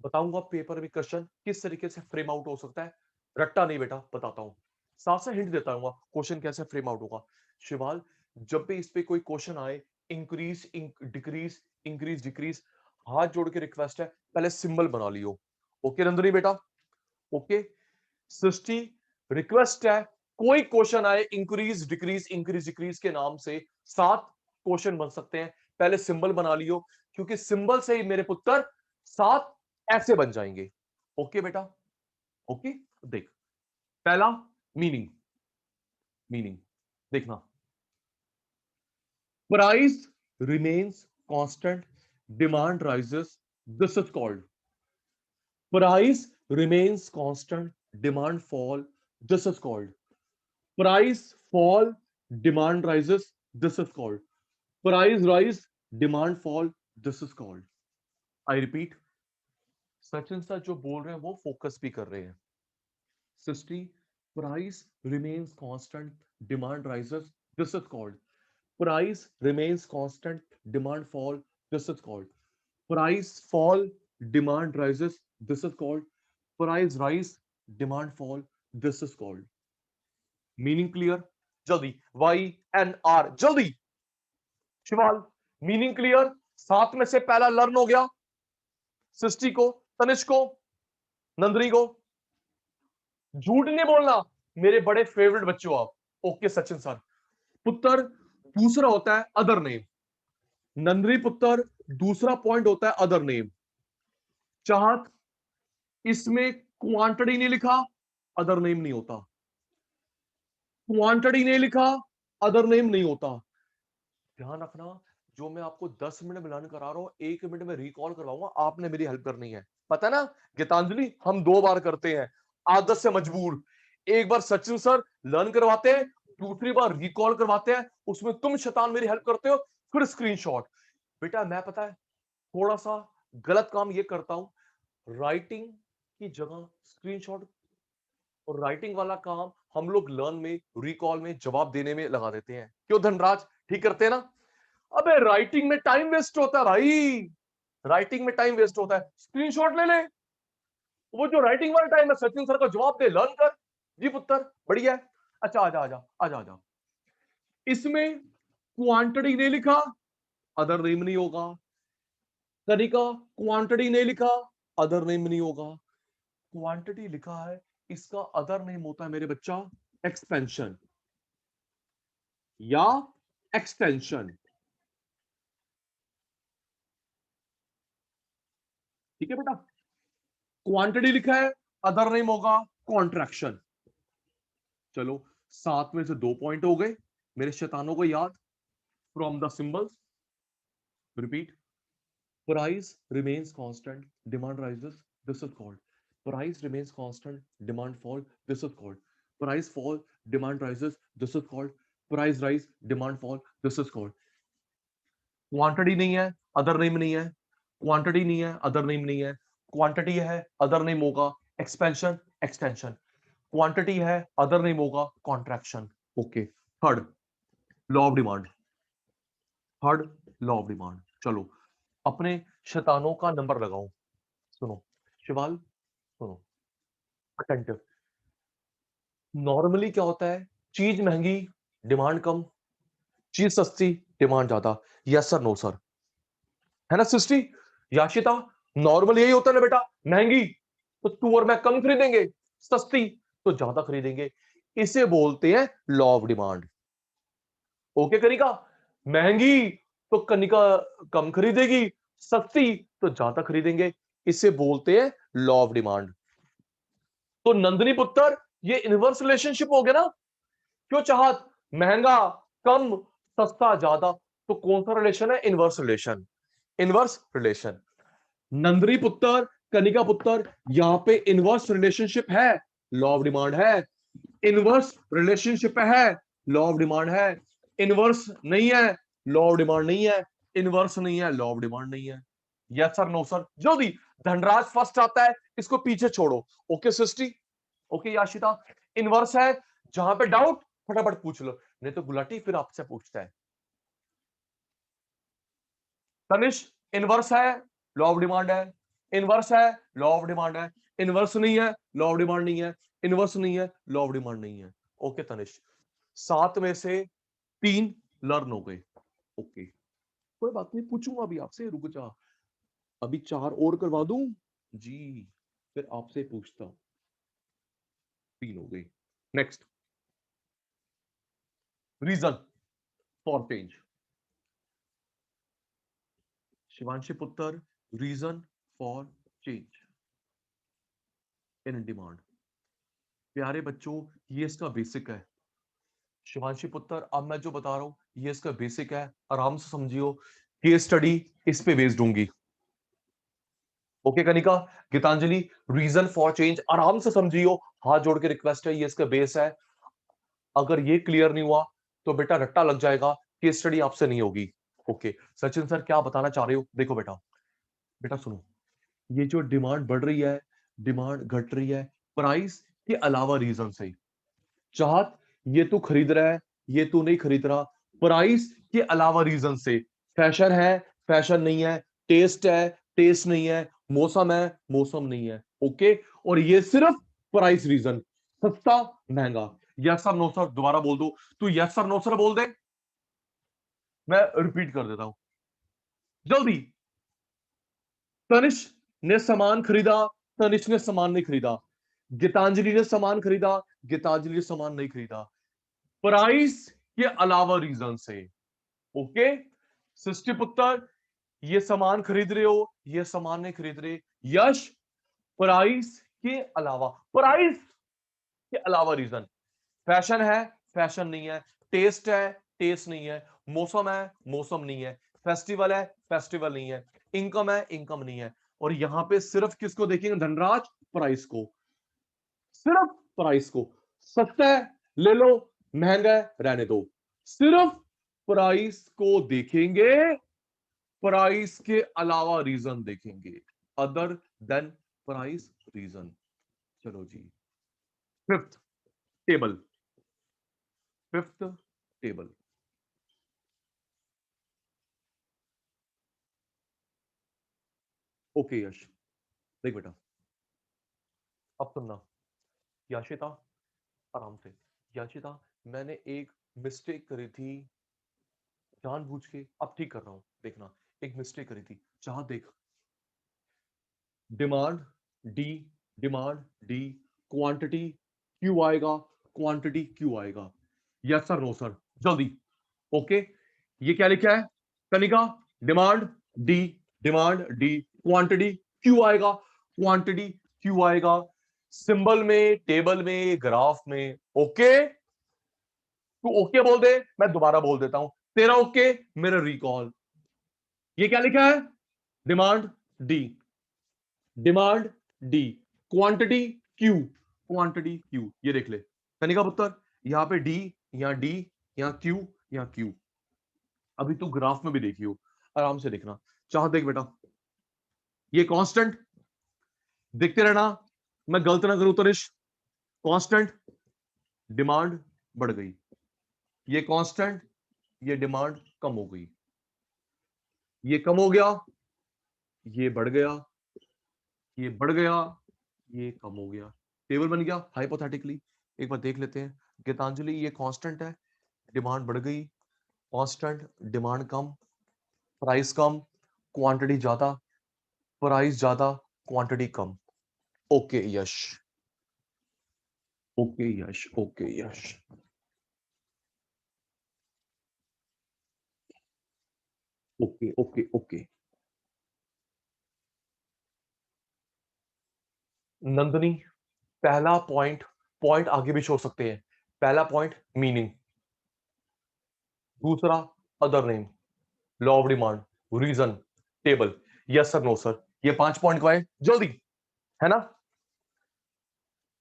बताऊंगा पेपर में क्वेश्चन किस तरीके से फ्रेम आउट हो सकता है। रट्टा नहीं बेटा, बताता हूं, साथ से हिंट देता हूँ क्वेश्चन कैसे फ्रेम आउट होगा। शिवाल, जब भी इस पे कोई क्वेश्चन आए, इंक्रीज डिक्रीज, इंक्रीज डिक्रीज, हाथ जोड़ के रिक्वेस्ट है, पहले सिंबल बना लियो। ओके नंदनी बेटा? ओके। सृष्टि, रिक्वेस्ट है, कोई क्वेश्चन आए इंक्रीज डिक्रीज के नाम से, 7 क्वेश्चन बन सकते हैं, पहले सिंबल बना लियो, क्योंकि सिंबल से ही मेरे पुत्र 7 ऐसे बन जाएंगे। ओके बेटा? ओके। देख, पहला मीनिंग, मीनिंग देखना, price remains constant, demand rises, this is called. Price remains constant, demand fall, this is called. Price fall, demand rises, this is called. Price rise, demand fall, this is called. I repeat, Sachin sir जो बोल रहे हैं वो focus भी कर रहे हैं। Srishti, price remains constant, demand rises, this is called. Price remains constant, demand fall, this is called. Price fall, demand rises, this is called. Price rise, demand fall, this is called. Meaning clear? जल्दी, YNR, जल्दी। शिवाल, meaning clear? 7 में से पहला learn हो गया, सृष्टि को, तनिष्क को, नंदनी को। झूठ नहीं बोलना, मेरे बड़े फेवरेट बच्चे हो आप। Okay Sachin sir. पुत्र, दूसरा होता है अदर नेम। नंदनी पुत्र, दूसरा पॉइंट होता है अदर नेम। चाहत, इसमें क्वांटिटी नहीं लिखा, अदर नेम नहीं होता। क्वांटिटी नहीं लिखा, अदर नेम नहीं होता। ध्यान रखना, जो मैं आपको 10 मिनट में लर्न करा रहा हूं, 1 मिनट में रिकॉल करवाऊंगा, आपने मेरी हेल्प करनी है। पता ना गीतांजलि, हम 2 बार करते हैं, आदत से मजबूर। एक बार सचिन सर लर्न करवाते हैं, दूसरी बार रिकॉल करवाते हैं, उसमें तुम शैतान मेरी हेल्प करते हो, फिर स्क्रीनशॉट। बेटा मैं पता है थोड़ा सा गलत काम ये करता हूं, राइटिंग की जगह स्क्रीनशॉट, और राइटिंग वाला काम हम लोग लर्न में, रिकॉल में, जवाब देने में लगा देते हैं। क्यों धनराज, ठीक करते हैं ना? अबे राइटिंग में टाइम वेस्ट होता है भाई, राइटिंग में टाइम वेस्ट होता है, स्क्रीनशॉट ले ले, वो जो राइटिंग वाला टाइम है सचिन सर को जवाब दे, लर्न कर। जी पुत्र, बढ़िया है। अच्छा आजा आजा आजा आजा। इसमें क्वांटिटी नहीं लिखा, अदर नेम नहीं होगा। तरीका, क्वांटिटी नहीं लिखा, अदर नेम नहीं होगा। क्वांटिटी लिखा है, इसका अदर नेम होता है मेरे बच्चा एक्सपेंशन या एक्सटेंशन। ठीक है बेटा? क्वांटिटी लिखा है, अदर नेम होगा कॉन्ट्रैक्शन। चलो 7 में से 2 पॉइंट हो गए मेरे शैतानों को याद। From the symbols, repeat, price remains constant, demand rises, this is called. Price remains constant, demand fall, this is called. Price fall, demand rises, this is called. Price rise, demand fall, this is called. Quantity नहीं है, other name नहीं है, quantity नहीं है, other name नहीं है, quantity है, other name होगा एक्सपेंशन, एक्सटेंशन। क्वांटिटी है, अदर नेम होगा contraction. Okay. Third, law of demand. Third law of demand. चलो अपने शैतानों का नंबर लगाओ। सुनो शिवाल, सुनो अटेंटिव। नॉर्मली क्या होता है, चीज महंगी डिमांड कम, चीज सस्ती डिमांड ज्यादा। यस सर, नो सर, है ना सृष्टि, याशिता? नॉर्मल यही होता है ना बेटा, महंगी तो तू और मैं कम खरीदेंगे, सस्ती तो ज्यादा खरीदेंगे। इसे बोलते हैं law of demand. Okay Kanika, महंगी तो कनिका कम खरीदेगी, सस्ती तो ज्यादा खरीदेंगे, इसे बोलते हैं लॉ ऑफ डिमांड। तो नंदिनी पुत्र, ये इनवर्स रिलेशनशिप हो गया ना। क्यों चाहत, महंगा कम सस्ता ज्यादा, तो कौन सा रिलेशन है, inverse relation. Inverse relation. Nandini पुत्र, कनिका पुत्र, यहां पे इनवर्स रिलेशनशिप है, लॉ ऑफ डिमांड है। इनवर्स रिलेशनशिप है, लॉ ऑफ डिमांड है। इनवर्स नहीं है, लॉ ऑफ डिमांड नहीं है। इनवर्स नहीं है, लॉ ऑफ डिमांड नहीं है। यस सर, नो सर, जो भी। धनराज फर्स्ट आता है, इसको पीछे छोड़ो। ओके सृष्टि, ओके याशिता। इनवर्स है, जहां पे डाउट फटाफट पूछ लो, नहीं तो गुलाटी फिर आपसे पूछता है। तनिष, इनवर्स है, लॉ ऑफ डिमांड है। इनवर्स है, लॉ ऑफ डिमांड है। इनवर्स नहीं है, लॉ ऑफ डिमांड नहीं है। इनवर्स नहीं है, लॉ ऑफ डिमांड नहीं है। ओके तनिष, 7 में से 3 लर्न हो गए। ओके, कोई बात नहीं, पूछूंगा अभी आपसे, रुक जा, अभी 4 और करवा दूं जी, फिर आपसे पूछता हूं। 3 हो गई। Next, reason for change. Shivanshi पुत्र, reason for change in demand. प्यारे बच्चों, ये इसका बेसिक है। शिवांशी पुत्र, अब मैं जो बता रहा हूं ये इसका बेसिक है, आराम से समझियो। केस स्टडी इस पे बेस्ड होंगी। Okay Kanika, Geetanjali, reason for change आराम से समझियो, हाथ जोड़ के रिक्वेस्ट है, ये इसका बेस है। अगर ये क्लियर नहीं हुआ तो बेटा रट्टा लग जाएगा, केस स्टडी आपसे नहीं होगी। ओके सचिन सर, क्या बताना चाह रहे हो? देखो बेटा, बेटा सुनो, ये जो डिमांड बढ़ रही है, डिमांड घट रही है, प्राइस के अलावा रीजन से। चाहत, ये तू खरीद रहा है, ये तू नहीं खरीद रहा, प्राइस के अलावा रीजन से। फैशन है, फैशन नहीं है। टेस्ट है, टेस्ट नहीं है। मौसम है, मौसम नहीं है। ओके, और ये सिर्फ प्राइस रीजन, सस्ता महंगा। यस सर, नो सर, दोबारा बोल दो, तू यस सर नो सर बोल दे, मैं रिपीट कर देता हूं जल्दी। तनिष ने सामान खरीदा, तनिष ने सामान नहीं खरीदा। गीतांजलि ने सामान खरीदा, गीतांजलि ने सामान नहीं खरीदा, प्राइस के अलावा रीजन से। ओके सृष्टि पुत्र, ये सामान खरीद रहे हो, ये सामान नहीं खरीद रहे। यश, प्राइस के अलावा, प्राइस के अलावा रीजन। फैशन है, फैशन नहीं है। टेस्ट है, टेस्ट नहीं है। मौसम है, मौसम नहीं है। फेस्टिवल है, फेस्टिवल नहीं है। इनकम है, इनकम नहीं है। और यहां पे सिर्फ किसको देखेंगे धनराज? प्राइस को, सिर्फ प्राइस को। सस्ता है ले लो, महंगा है रहने दो, सिर्फ प्राइस को देखेंगे, प्राइस के अलावा रीजन देखेंगे, अदर देन प्राइस रीजन। चलो जी, fifth table, fifth table. Okay Yash, देख बेटा, अब सुनना। याशिता, आराम से। याशिता, मैंने एक मिस्टेक करी थी जानबूझ के, अब ठीक कर रहा हूं, देखना। एक मिस्टेक करी थी, जहां देख, demand D, demand D, quantity Q आएगा, क्वांटिटी क्यू आएगा। यस सर, नो सर, जल्दी। ओके, ये क्या लिखा है Kanika? Demand D, demand D, quantity Q आएगा, क्वांटिटी क्यू आएगा, सिंबल में, टेबल में, ग्राफ में। ओके, तू ओके बोल दे, मैं दोबारा बोल देता हूं, तेरा ओके मेरा रिकॉल। ये क्या लिखा है? Demand D, demand D, quantity Q, quantity Q. ये देख ले कनिका पुत्र, यहां पे डी, यहां डी, यहां क्यू, यहां क्यू। अभी तू ग्राफ में भी देखियो, आराम से देखना। चाह देख बेटा, ये कांस्टेंट देखते रहना, मैं गलत ना करूं तनिष। कांस्टेंट, डिमांड बढ़ गई, ये कांस्टेंट, ये डिमांड कम हो गई। ये कम हो गया, ये बढ़ गया, ये बढ़ गया, ये कम हो गया, टेबल बन गया हाइपोथेटिकली। एक बार देख लेते हैं। गीतांजलि ये कांस्टेंट है, डिमांड बढ़ गई, कांस्टेंट, डिमांड कम, प्राइस कम, क्वांटिटी ज्यादा, प्राइस ज्यादा, क्वांटिटी कम। Okay Yash, okay Yash, okay Yash. Okay okay okay. Nandini, पहला पॉइंट, पॉइंट आगे भी छोड़ सकते हैं। पहला पॉइंट मीनिंग, दूसरा other name, law of demand, reason, table. Yes sir, no sir, ये 5 पॉइंट को है जल्दी, है ना?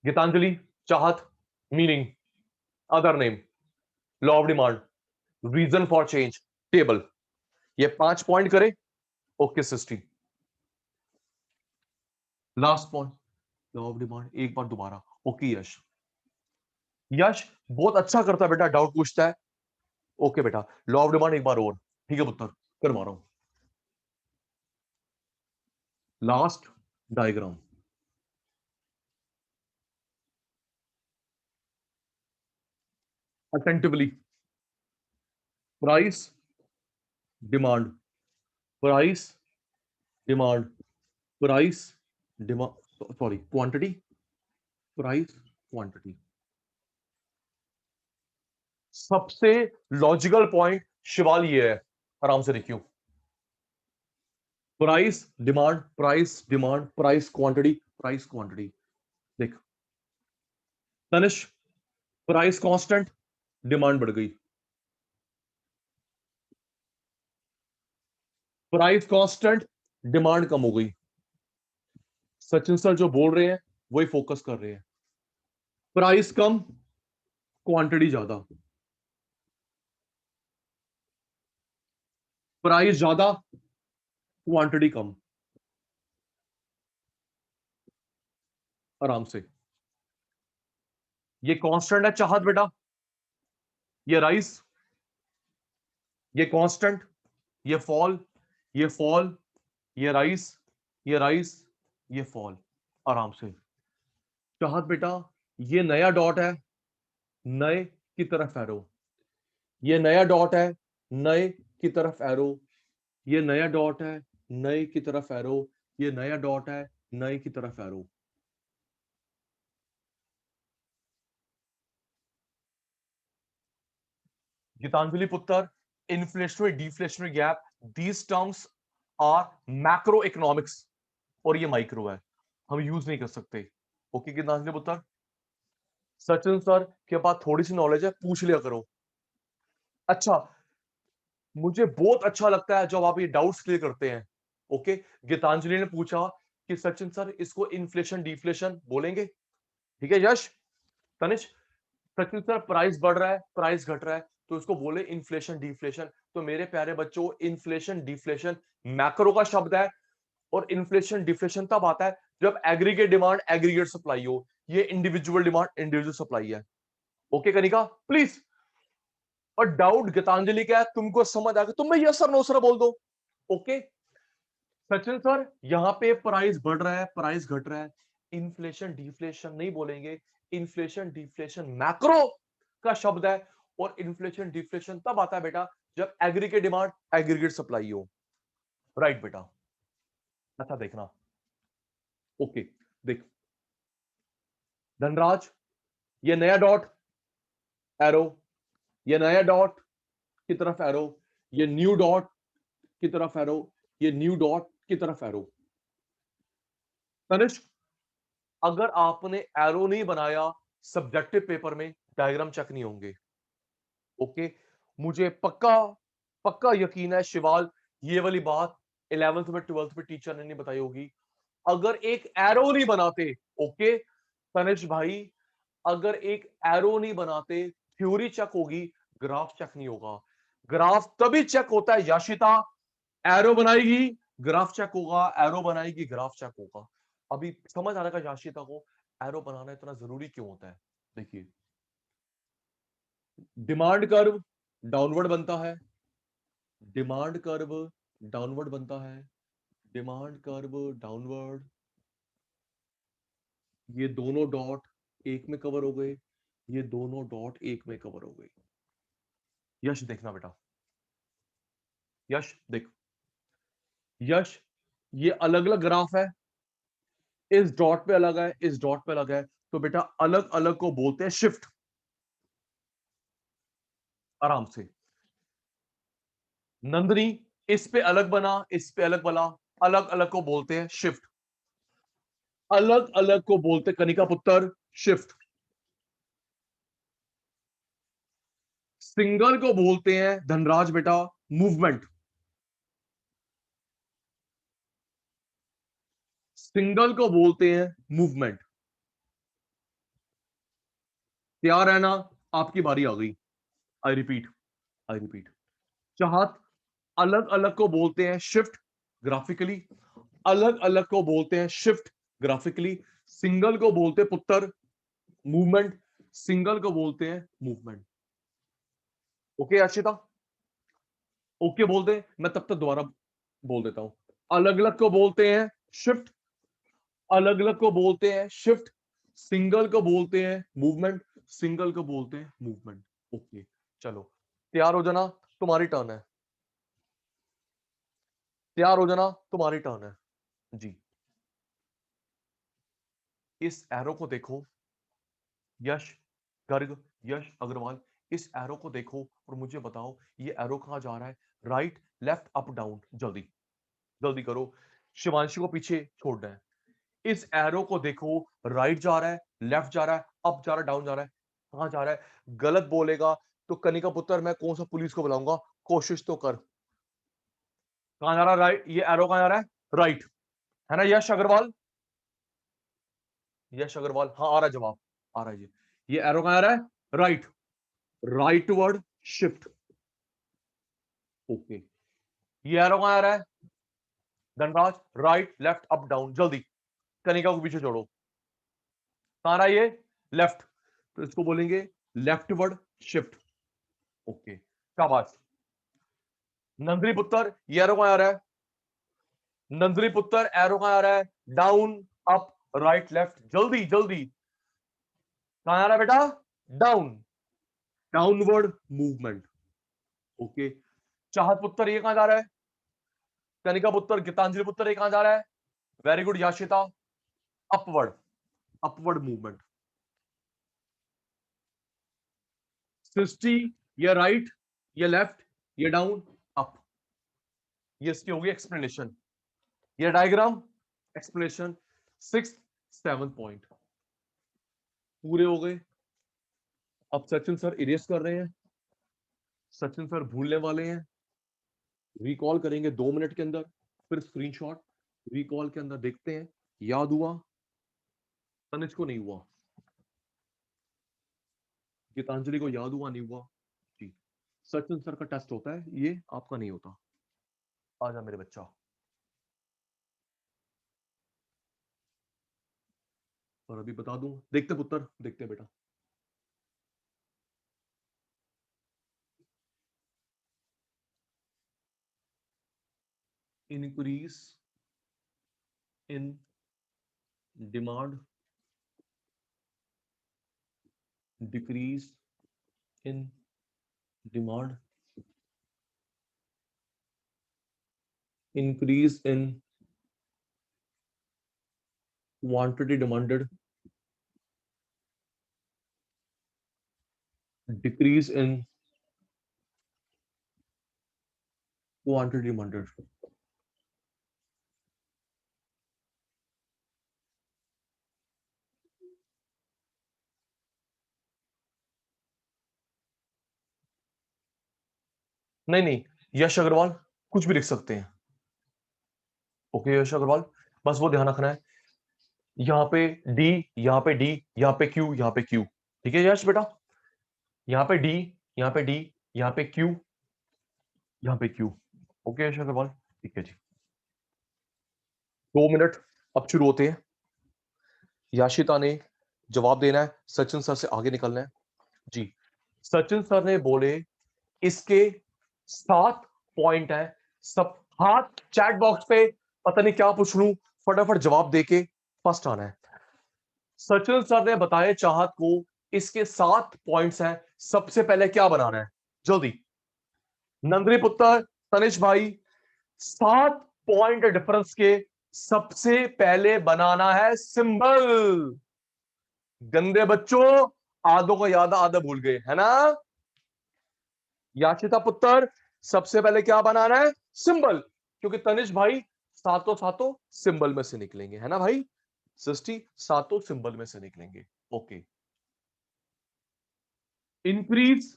Geetanjali, Chahat, meaning, other name, law of demand, reason for change, table. ये 5 पॉइंट करे। ओके सिस्टी, last point, law of demand एक बार दोबारा। ओके यश, यश बहुत अच्छा करता है बेटा, डाउट पूछता है। ओके बेटा, लॉ ऑफ डिमांड एक बार और। ठीक है पुत्र, करवा रहा हूं। Last diagram, attentively, price, demand, price, demand, price, demand, sorry quantity, price, quantity. सबसे लॉजिकल पॉइंट शिवाल ये है, आराम से देखियो। Price demand, price demand, price quantity, price quantity. देख तनिष, प्राइस कांस्टेंट, डिमांड बढ़ गई, प्राइस कांस्टेंट, डिमांड कम हो गई। सचिन सर जो बोल रहे हैं वही फोकस कर रहे हैं। प्राइस कम, क्वांटिटी ज्यादा, प्राइस ज्यादा, क्वांटिटी कम। आराम से, ये कांस्टेंट है चाहत बेटा, ये राइस, ये कांस्टेंट, ये फॉल, ये फॉल, ये राइस, ये राइस, ये फॉल। आराम से चाहत बेटा, ये नया डॉट है, नए की तरफ एरो, ये नया डॉट है, नए की तरफ एरो, ये नया डॉट है, नए की तरफ एरो, ये नया डॉट है, नए की तरफ एरो। गीतांजलि पुत्र, inflationary deflationary gap, these terms are macro economics, और ये माइक्रो है, हम यूज नहीं कर सकते। ओके गीतांजलि पुत्र। सचिन सर के पास थोड़ी सी नॉलेज है, पूछ लिया करो। अच्छा, मुझे बहुत अच्छा लगता है जब आप ये डाउट्स क्लियर करते हैं। ओके, गीतांजलि ने पूछा कि सचिन सर इसको इन्फ्लेशन डिफ्लेशन बोलेंगे। ठीक है यश, तनिष, सचिन सर प्राइस बढ़ रहा है, प्राइस घट रहा है, तो इसको बोले इन्फ्लेशन डिफ्लेशन। तो मेरे प्यारे बच्चों, इन्फ्लेशन डिफ्लेशन मैक्रो का शब्द है, और इन्फ्लेशन डिफ्लेशन तब आता है जब एग्रीगेट डिमांड एग्रीगेट सप्लाई हो, ये इंडिविजुअल डिमांड इंडिविजुअल सप्लाई है। Okay Kanika please. और डाउट गीतांजलि का है, तुमको समझ आ गया, तुम यस सर नो सर बोल दो। ओके सचिन सर, यहां पे प्राइस बढ़ रहा है, प्राइस घट रहा है, इन्फ्लेशन डिफ्लेशन नहीं बोलेंगे, इन्फ्लेशन डिफ्लेशन मैक्रो का शब्द है, और इन्फ्लेशन डिफ्लेशन तब आता है बेटा जब एग्रीगेट डिमांड एग्रीगेट सप्लाई हो। राइट बेटा, अच्छा देखना। ओके देख धनराज, ये नया डॉट एरो, ये नया डॉट की तरफ एरो, ये न्यू डॉट की तरफ एरो, ये न्यू डॉट की तरफ एरो। तनिष्क, अगर आपने एरो नहीं बनाया सब्जेक्टिव पेपर में डायग्राम चेक नहीं होंगे। ओके, मुझे पक्का पक्का यकीन है शिवाल, ये वाली बात 11th में 12th में टीचर ने नहीं बताई होगी। अगर एक एरो नहीं बनाते, ओके तनिष भाई, अगर एक एरो नहीं बनाते थ्योरी चेक होगी, ग्राफ चेक नहीं होगा। ग्राफ तभी चेक होता है याशिता, एरो बनाएगी ग्राफ चेक होगा, एरो बनाएगी ग्राफ चेक होगा। अभी समझ आ रहा है याशिता को एरो बनाना इतना जरूरी क्यों होता है? देखिए, डिमांड कर्व डाउनवर्ड बनता है, डिमांड कर्व डाउनवर्ड बनता है, डिमांड कर्व डाउनवर्ड, ये दोनों डॉट एक में कवर हो गए, ये दोनों डॉट एक में कवर हो गए। यश देखना बेटा, यश देख, यश ये अलग अलग ग्राफ है, इस डॉट पे अलग है, इस डॉट पे अलग है, तो बेटा अलग अलग को बोलते हैं शिफ्ट। आराम से, नंदनी इस पे अलग बना, इस पे अलग बना, अलग अलग को बोलते हैं शिफ्ट, अलग अलग को बोलते कनिका पुत्र शिफ्ट। सिंगल को बोलते हैं धनराज बेटा मूवमेंट, सिंगल को बोलते हैं मूवमेंट। तैयार है ना, आपकी बारी आ गई। आई रिपीट, आई रिपीट, चाहत अलग अलग को बोलते हैं शिफ्ट ग्राफिकली, अलग अलग को बोलते हैं शिफ्ट ग्राफिकली, सिंगल को बोलते हैं पुत्र मूवमेंट, सिंगल को बोलते हैं मूवमेंट। ओके अर्शिता, ओके बोल दे, मैं तब तक दोबारा बोल देता हूं। अलग अलग को बोलते हैं शिफ्ट, अलग अलग को बोलते हैं शिफ्ट, सिंगल को बोलते हैं मूवमेंट, सिंगल को बोलते हैं मूवमेंट। ओके चलो, तैयार हो जाना, तुम्हारी टर्न है, तैयार हो जाना, तुम्हारी टर्न है जी। इस एरो को देखो, यश गर्ग, यश अग्रवाल, इस एरो को देखो और मुझे बताओ ये एरो कहां जा रहा है, राइट लेफ्ट अप डाउन, जल्दी जल्दी करो, शिवांशी को पीछे छोड़ना है। इस एरो को देखो, राइट जा रहा है, लेफ्ट जा रहा है, अप जा रहा है, डाउन जा रहा है, कहां जा रहा है? गलत बोलेगा तो कनिका पुत्र मैं कौन सा पुलिस को बुलाऊंगा, कोशिश तो कर। कहां जा रहा है? राइट, ये एरो कहां जा रहा है? राइट, है ना यश अग्रवाल? यश अग्रवाल, हाँ आ रहा है जवाब, आ रहा है जी। ये एरो कहां जा रहा है? Right, rightward shift. ओके, ये एरो कहां आ रहा है? Dhanraj, right left up down, जल्दी कनिका को पीछे छोड़ो, कहां रहा है ये? लेफ्ट, तो इसको बोलेंगे लेफ्टवर्ड शिफ्ट। ओके शाबाश। नंदरी पुत्र, ये एरो कहां आ रहा है? नंदरी पुत्र एरो कहां आ रहा है? डाउन अप राइट लेफ्ट, जल्दी जल्दी, कहां आ रहा है बेटा? Down, downward movement. ओके, चाहत पुत्र ये कहां जा रहा है? कनिका पुत्र, गीतांजलि पुत्र ये कहां जा रहा है? Very good Yashita, upward, upward movement. Srishti, ये राइट, ये लेफ्ट, ये डाउन, अप। ये इसकी होगी एक्सप्लेनेशन, ये diagram explanation. 6th 7th point पूरे हो गए। अब सचिन सर इरेज कर रहे हैं, सचिन सर भूलने वाले हैं, रिकॉल करेंगे 2 मिनट के अंदर, फिर स्क्रीनशॉट, रिकॉल के अंदर देखते हैं याद हुआ, तनिष्क को नहीं हुआ, गीतांजलि को याद हुआ नहीं हुआ जी। सचिन सर का टेस्ट होता है, ये आपका नहीं होता। आजा मेरे बच्चा, और अभी बता दूं, देखते पुत्र, देखते बेटा। Increase in demand, decrease in demand, increase in quantity demanded, decrease in quantity demanded। नहीं नहीं, यश अग्रवाल कुछ भी लिख सकते हैं। ओके यश अग्रवाल, बस वो ध्यान रखना है, यहाँ पे डी, यहाँ पे डी, यहाँ पे क्यू, यहाँ पे क्यू, ठीक है यश बेटा? यहाँ पे डी, यहाँ पे डी, यहाँ पे क्यू, यहाँ पे क्यू। ओके यश अग्रवाल, ठीक है जी। 2 मिनट अब शुरू होते हैं। याशिता ने जवाब देना है, सचिन सर से आगे निकलना है जी। सचिन सर ने बोले इसके 7 पॉइंट है, सब हाथ चैट बॉक्स पे पता नहीं क्या पूछ लूं, फटाफट जवाब देके फर्स्ट आना है। सचिन सर ने बताया चाहत को इसके 7 पॉइंट्स हैं, सबसे पहले क्या बनाना है जल्दी। नंदनी पुत्र तनिष भाई, 7 पॉइंट डिफरेंस के सबसे पहले बनाना है सिंबल। गंदे बच्चों, आधों को याद आधा भूल गए है ना। याशिता पुत्र, सबसे पहले क्या बनाना है सिंबल, क्योंकि तनिष भाई सातों सातों सिंबल में से निकलेंगे, है ना भाई। सृष्टि सातों सिंबल में से निकलेंगे। ओके, इंक्रीज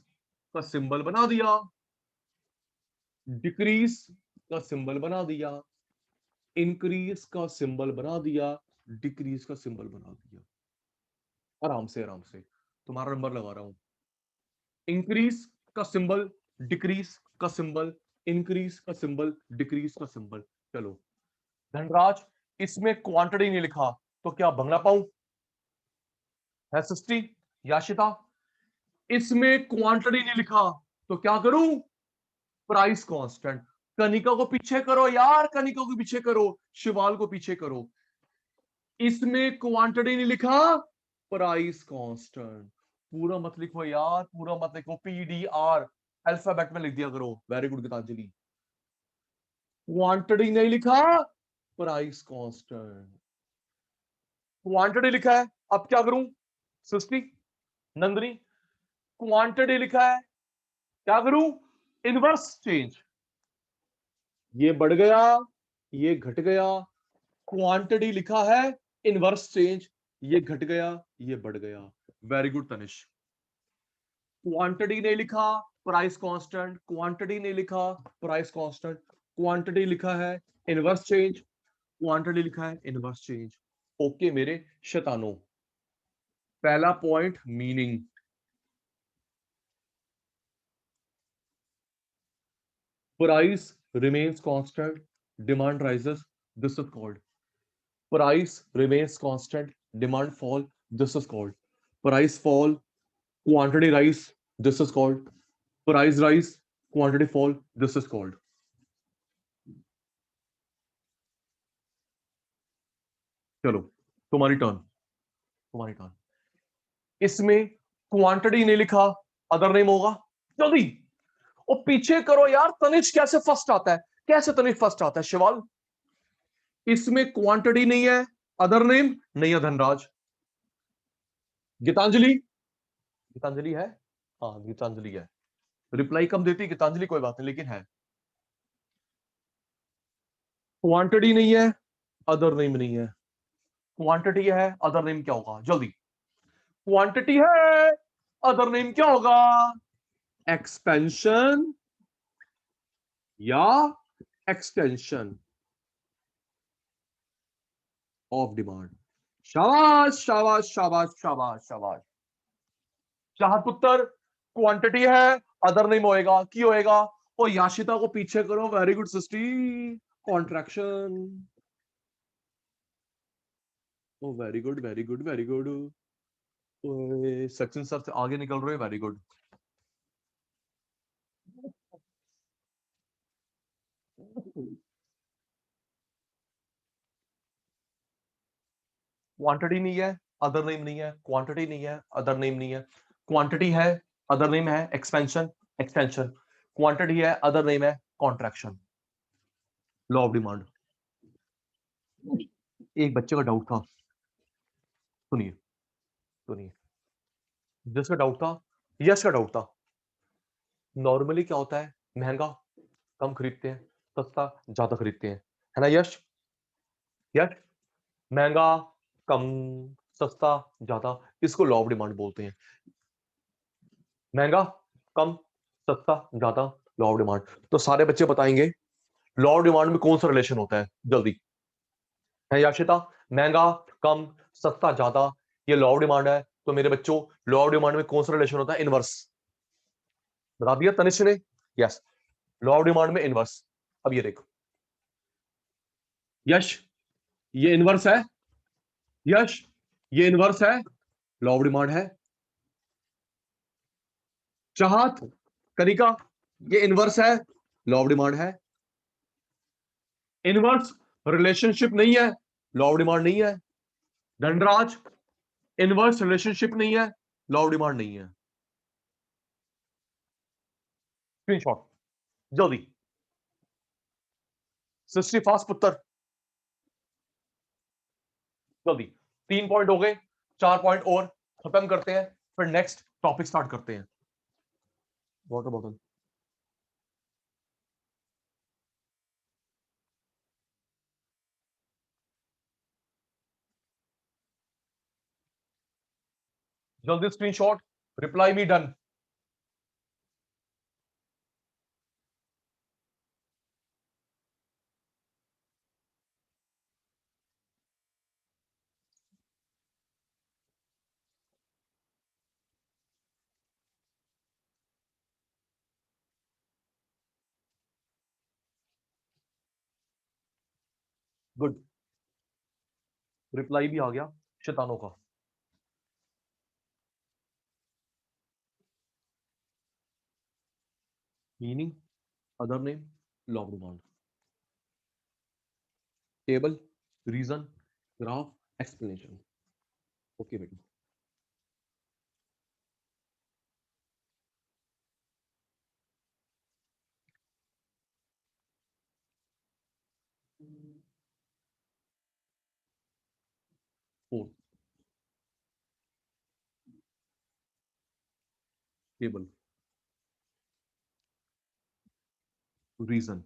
का सिंबल बना दिया, डिक्रीज का सिंबल बना दिया, इंक्रीज का सिंबल बना दिया, डिक्रीज का सिंबल बना दिया। आराम से आराम से तुम्हारा नंबर लगा रहा हूं। इंक्रीज का सिंबल, डिक्रीज का सिंबल, इंक्रीज का सिंबल, डिक्रीज का सिंबल। चलो धनराज, इसमें क्वांटिटी नहीं लिखा तो क्या भंगना पाऊं है सृष्टि। याशिता, इसमें क्वांटिटी नहीं लिखा तो क्या करूं, प्राइस कांस्टेंट। कनिका को पीछे करो यार, कनिका को पीछे करो, शिवाल को पीछे करो। इसमें क्वांटिटी नहीं लिखा, प्राइस कांस्टेंट। पूरा मत लिखो यार, पूरा मत लिखो, PDR अल्फाबेट में लिख दिया करो। Very good Geetanjali. क्वांटिटी नहीं लिखा, प्राइस कांस्टेंट। क्वांटिटी लिखा है, अब क्या करूं सृष्टि नंदनी। क्वांटिटी लिखा है, क्या करूं, इनवर्स चेंज। ये बढ़ गया, ये घट गया। क्वांटिटी लिखा है, इनवर्स चेंज। ये घट गया, ये बढ़ गया। Very good Tanish. क्वांटिटी नहीं लिखा, प्राइस कांस्टेंट। क्वांटिटी नहीं लिखा, प्राइस कांस्टेंट। क्वांटिटी लिखा है, इनवर्स चेंज। क्वांटिटी लिखा है, इनवर्स चेंज। ओके मेरे शैतानों, पहला point meaning. Price remains constant, demand rises, this is called price remains constant, demand fall, this is called price fall, quantity rise, this is called price rise, quantity fall, this is called। चलो तुम्हारी turn, तुम्हारी turn. इसमें quantity नहीं लिखा, other name होगा जल्दी। और पीछे करो यार, तनिष कैसे फर्स्ट आता है, कैसे तनिष फर्स्ट आता है शिवाल। इसमें क्वांटिटी नहीं है, अदर नेम नहीं है धनराज। गीतांजलि, गीतांजलि है, हाँ गीतांजलि है। रिप्लाई कम देती गीतांजलि, कोई बात नहीं, लेकिन है। क्वांटिटी नहीं है, अदर नेम नहीं है। क्वांटिटी है, अदर नेम क्या होगा जल्दी। क्वांटिटी है, अदर नेम क्या होगा, एक्सपेंशन या एक्सटेंशन ऑफ डिमांड। शाबाश शाबाश शाबाश शाबाश शाबाश। चाहत पुत्र, क्वांटिटी है, अदर नेम होएगा की होएगा। और याशिता को पीछे करो, very good Sisti, contraction. Oh very good very good very good. Sachin sir से आगे निकल रहे, वेरी गुड। क्वांटिटी नहीं है, अदर नेम नहीं है, क्वांटिटी नहीं है, अदर नेम नहीं है। क्वांटिटी है, अदर नेम है एक्सपेंशन, एक्सटेंशन। क्वांटिटी है, अदर नेम है कॉन्ट्रैक्शन। Law of demand. एक बच्चे का डाउट था, सुनिए सुनिए। जिसका डाउट था, यश का डाउट था। नॉर्मली क्या होता है, महंगा कम खरीदते हैं, सस्ता ज्यादा खरीदते हैं, है ना यश। यश, महंगा कम, सस्ता ज्यादा, इसको लॉ ऑफ डिमांड बोलते हैं। महंगा कम, सस्ता ज्यादा, लॉ ऑफ डिमांड। तो सारे बच्चे बताएंगे लॉ ऑफ डिमांड में कौन सा रिलेशन होता है जल्दी। है याशिता, महंगा कम सस्ता ज्यादा, ये लॉ ऑफ डिमांड है। तो मेरे बच्चों, लॉ ऑफ डिमांड में कौन सा रिलेशन होता है, इनवर्स। बता दिया तनिष ने, यस। लॉ ऑफ डिमांड में इनवर्स। अब ये देखो यश, ये इनवर्स है, यश ये इनवर्स है, लॉ ऑफ डिमांड है। चाहत, कनिका, ये इनवर्स है, लॉ ऑफ डिमांड है। इनवर्स रिलेशनशिप नहीं है, लॉ ऑफ डिमांड नहीं है। धनराज, इनवर्स रिलेशनशिप नहीं है, लॉ ऑफ डिमांड नहीं है। स्क्रीनशॉट जल्दी। सिस्टी फास्ट पुत्र, जल्दी। 3 पॉइंट हो गए, 4 पॉइंट और खत्म करते हैं, फिर नेक्स्ट टॉपिक स्टार्ट करते हैं। Water bottle. जल्दी screenshot, reply me done. Good, reply भी आ गया शैतानों का। Meaning, other name, law of demand, table, reason, graph, explanation. Okay बेटा। Four, table, reason,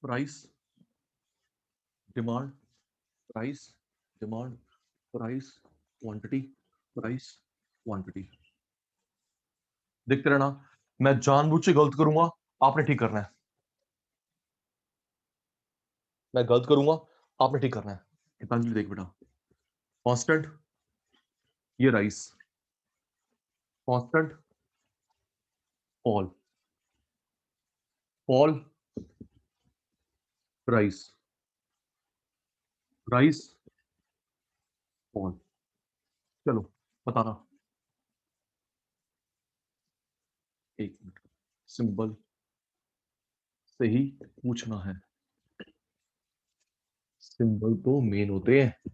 price, demand, price, demand, price, quantity, price, quantity. देखते रहना, मैं जानबूझ के गलत करूंगा, आपने ठीक करना है। मैं गलत करूंगा, आपने ठीक करना है। गीतांजलि देख बेटा, कांस्टेंट, ये rice, constant, fall, fall, rice, rice, fall. चलो बताना, एक मिनट, सिंबल से ही पूछना है, सिंबल तो मेन होते हैं।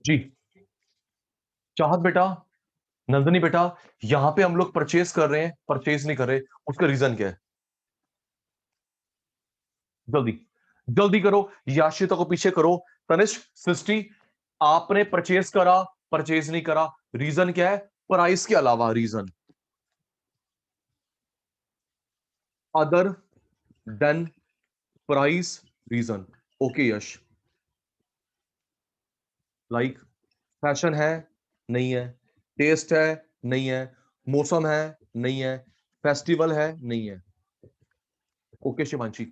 जी, चाहत बेटा, नंदनी बेटा, यहां पे हम लोग परचेज कर रहे हैं, परचेज नहीं कर रहे, उसका रीजन क्या है? जल्दी, जल्दी करो, याशिता को पीछे करो। तनिष्क, सृष्टि, आपने परचेज करा, परचेज नहीं करा, रीजन क्या है? प्राइस के अलावा reason, other than price, reason. Okay Yash, like fashion है, नहीं है, टेस्ट है, नहीं है, मौसम है, नहीं है, फेस्टिवल है, नहीं है। ओके शिवांशी,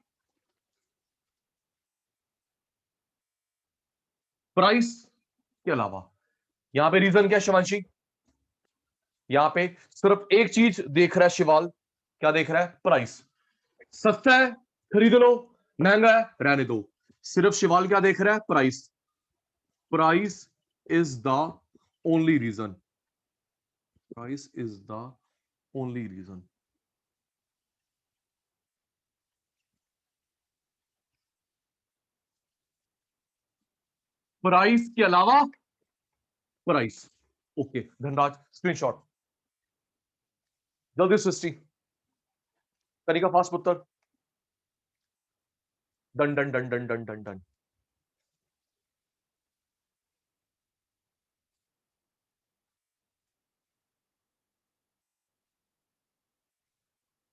प्राइस के अलावा, यहां पे रीजन क्या है शिवांशी? यहां पे सिर्फ एक चीज देख रहा है शिवाल, क्या देख रहा है? प्राइस। सस्ता है, खरीद लो, महंगा है, रहने दो। सिर्फ शिवाल क्या देख रहा है? Price. Price is the only reason, price is the only reason. Price के अलावा, प्राइस। ओके धनराज, स्क्रीनशॉट जल्दी। सृष्टि, कनिका फास्ट पुत्र, done done done done done done done.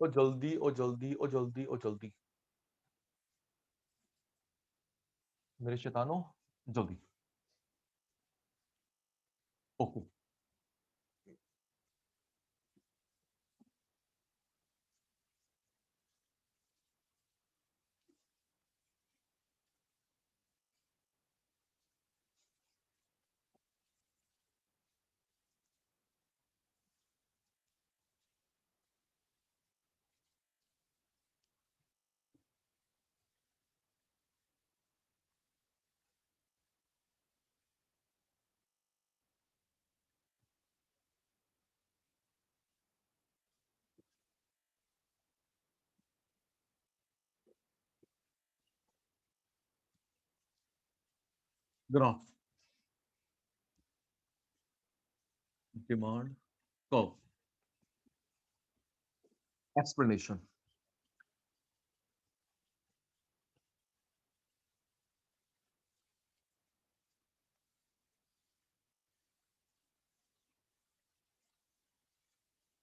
ओ जल्दी, ओ जल्दी, ओ जल्दी, ओ जल्दी, मेरे शैतानों, जल्दी। Okay, graph, demand curve, explanation.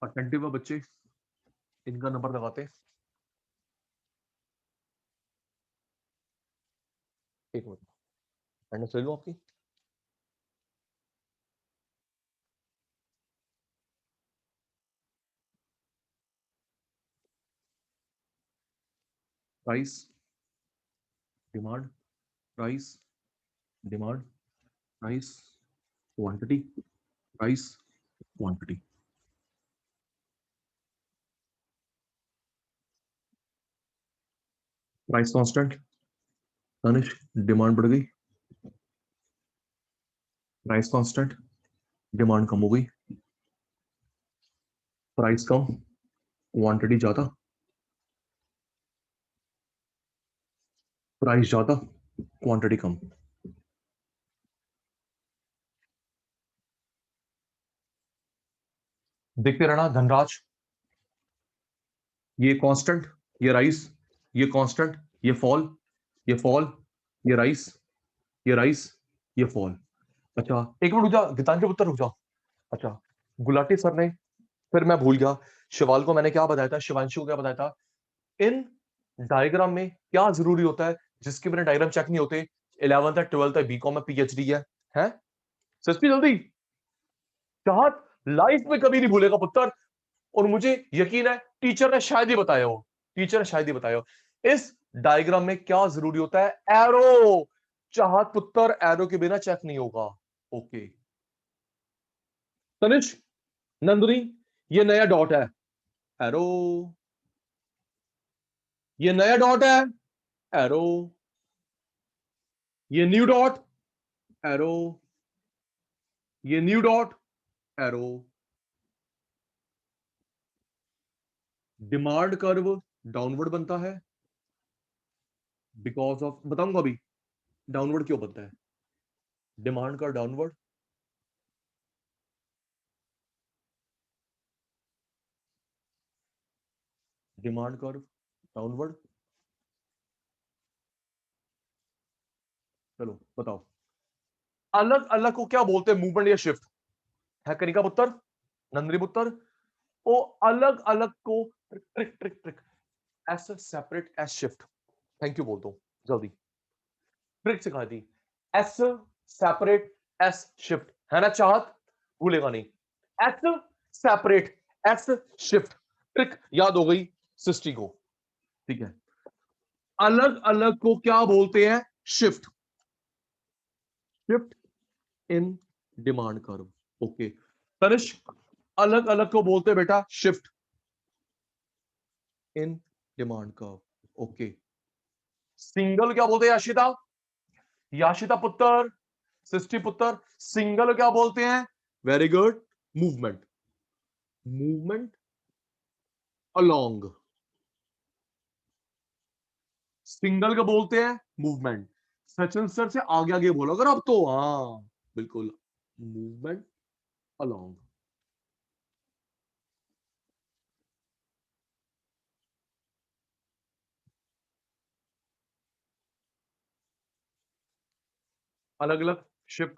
Attentive बच्चे, इनका नंबर लगाते। एक मिनट, अटेंडेंस ले लो आपकी। Price, demand, price, demand, price, quantity, price, quantity. Price constant, Tanish demand बढ़ गई, प्राइस कांस्टेंट, डिमांड कम हो गई, प्राइस कम, क्वांटिटी ज्यादा, प्राइस ज्यादा, क्वांटिटी कम। देखते रहना धनराज, ये कांस्टेंट, ये राइस, ये कांस्टेंट, ये फॉल, ये फॉल, ये राइस, ये राइस, ये फॉल। अच्छा एक मिनट रुक जा गीतांजलि पुत्र, रुक जा। अच्छा गुलाटी सर ने, फिर मैं भूल गया, शिवाल को मैंने क्या बताया था, शिवांशु को क्या बताया था, इन डायग्राम में क्या जरूरी होता है, जिसके बिना डायग्राम चेक नहीं होते। 11th है, 12th है, बीकॉम में पीएचडी है सस्ती जल्दी। चाहत लाइफ में कभी नहीं भूलेगा पुत्र, और मुझे यकीन है टीचर ने शायद ही बताया हो, टीचर ने शायद ही बताया हो। इस डायग्राम में क्या जरूरी होता है, एरो। चाहत पुत्र एरो के बिना चेक नहीं होगा। ओके तनिष, नंदनी, ये नया डॉट है, एरो, ये नया डॉट है, एरो, ये न्यू डॉट, एरो, ये new dot, arrow. Demand curve downward बनता है बिकॉज ऑफ, बताऊंगा अभी डाउनवर्ड क्यों बनता है। डिमांड का डाउनवर्ड, डिमांड कर्व डाउनवर्ड। चलो बताओ, अलग अलग को क्या बोलते हैं, मूवमेंट या शिफ्ट है कनिका पुत्र, नंदनी पुत्र। ओ अलग अलग को trick trick trick, S separate S shift. Thank you बोल दो जल्दी, ट्रिक सिखा दी। एस सेपरेट एस शिफ्ट है ना, चाहत भूलेगा नहीं। S separate S shift, trick याद हो गई सिस्टी को, ठीक है। अलग अलग को क्या बोलते हैं, shift, shift in demand curve. Okay Tanishk, अलग अलग को बोलते हैं बेटा shift in demand curve. Okay single क्या बोलते हैं याशिता, याशिता पुत्र, सिस्टी पुत्र, सिंगल क्या बोलते हैं, very good, movement, movement along, single का बोलते हैं मूवमेंट। सचिन सर से आगे आगे बोलो अगर अब तो, हाँ बिल्कुल, मूवमेंट अलोंग। अलग अलग शिफ्ट,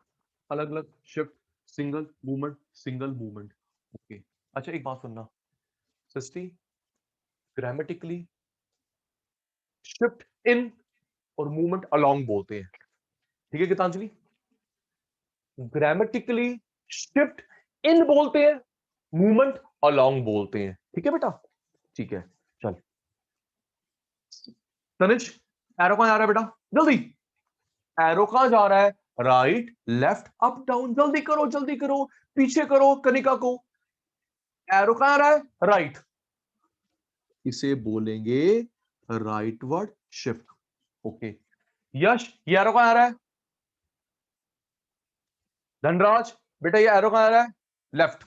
अलग अलग shift, single movement, single movement. Okay अच्छा एक बात सुनना सिस्टी, ग्रामेटिकली शिफ्ट इन और मूवमेंट अलोंग बोलते हैं, ठीक है गीतांजलि। ग्रामेटिकली शिफ्ट इन बोलते हैं, मूवमेंट अलोंग बोलते हैं, ठीक है बेटा, ठीक है। चल तनिष, एरो कहां जा रहा है बेटा, जल्दी, एरो कहां जा रहा है, राइट लेफ्ट अप डाउन, जल्दी करो जल्दी करो, पीछे करो कनिका को। एरो कहां आ रहा है, राइट, इसे बोलेंगे राइटवर्ड शिफ्ट। ओके यश, ये एरो कहां आ रहा है, धनराज बेटा ये एरो कहां आ रहा है, लेफ्ट,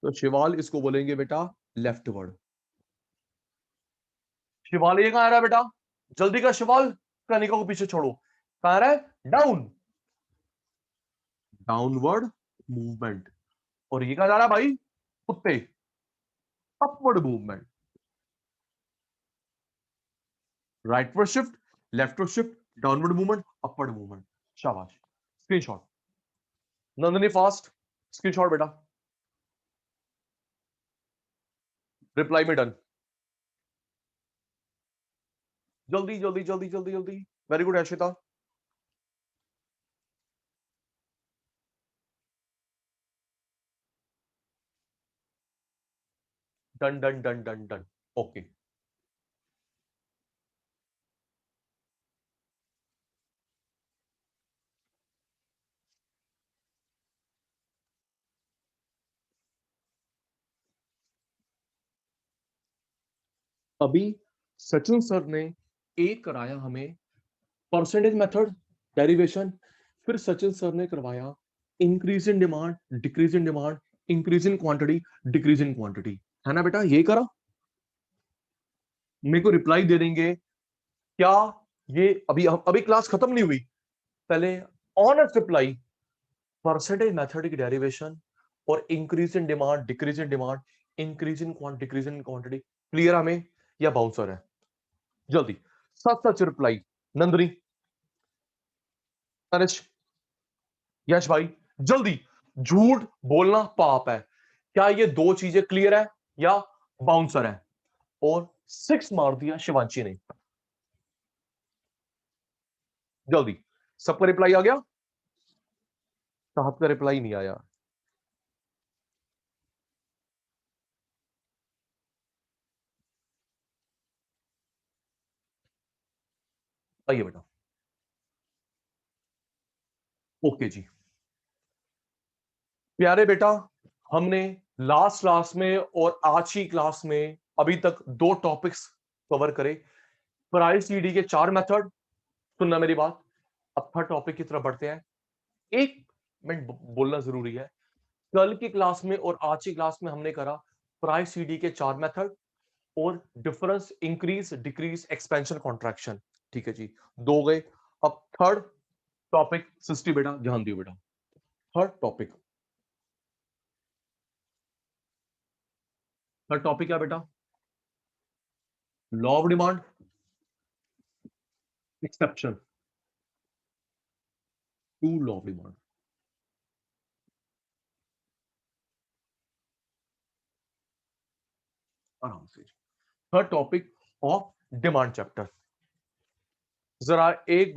तो शिवाल इसको बोलेंगे बेटा लेफ्टवर्ड। शिवाल ये कहां आ रहा है बेटा, जल्दी का शिवाल, कनिका को पीछे छोड़ो, कहां आ रहा है, डाउन, डाउनवर्ड मूवमेंट। और ये कहा जा रहा है भाई, कुत्ते, upward movement. Rightward shift, leftward shift, downward movement, upward movement. शाबाश, स्क्रीनशॉट। नंदनी फास्ट, स्क्रीनशॉट बेटा, रिप्लाई में डन। जल्दी जल्दी जल्दी जल्दी जल्दी। Very good Harshita. Done done done done done. Okay, अभी सचिन सर ने एक कराया हमें परसेंटेज मेथड डेरिवेशन, फिर सचिन सर ने करवाया increase in demand, decrease in demand, increase in quantity, decrease in quantity. है ना बेटा, ये करा। मेरे को रिप्लाई दे देंगे क्या ये अभी क्लास खत्म नहीं हुई, पहले ऑनेस्ट रिप्लाई, परसेंटेज मेथड की डेरिवेशन और increase in demand, decrease in demand, increase in quantity, decrease in quantity clear हमें, या बाउंसर है? जल्दी सच सच रिप्लाई। नंदनी, तनिष, यश भाई, जल्दी। झूठ बोलना पाप है, क्या ये दो चीजें क्लियर है या बाउंसर है? और 6 मार दिया शिवांशी ने। जल्दी, सबका रिप्लाई आ गया? साहब का रिप्लाई नहीं आया। आइए बेटा। ओके जी, प्यारे बेटा, हमने लास्ट क्लास में और आज की क्लास में अभी तक 2 टॉपिक्स कवर करे। प्राइस ईडी के 4 मेथड, सुनना मेरी बात। अब थर्ड टॉपिक की तरफ बढ़ते हैं। एक मिनट बोलना जरूरी है। कल की क्लास में और आज की क्लास में हमने करा प्राइस सीडी के 4 मेथड और difference, increase, decrease, expansion, contraction. ठीक है जी, दो गए। अब थर्ड टॉपिक, सिस्टी बेटा ध्यान दियो बेटा। थर्ड टॉपिक क्या बेटा? Law of demand, exception to law of demand. आराम से। Third topic of demand chapter. जरा एक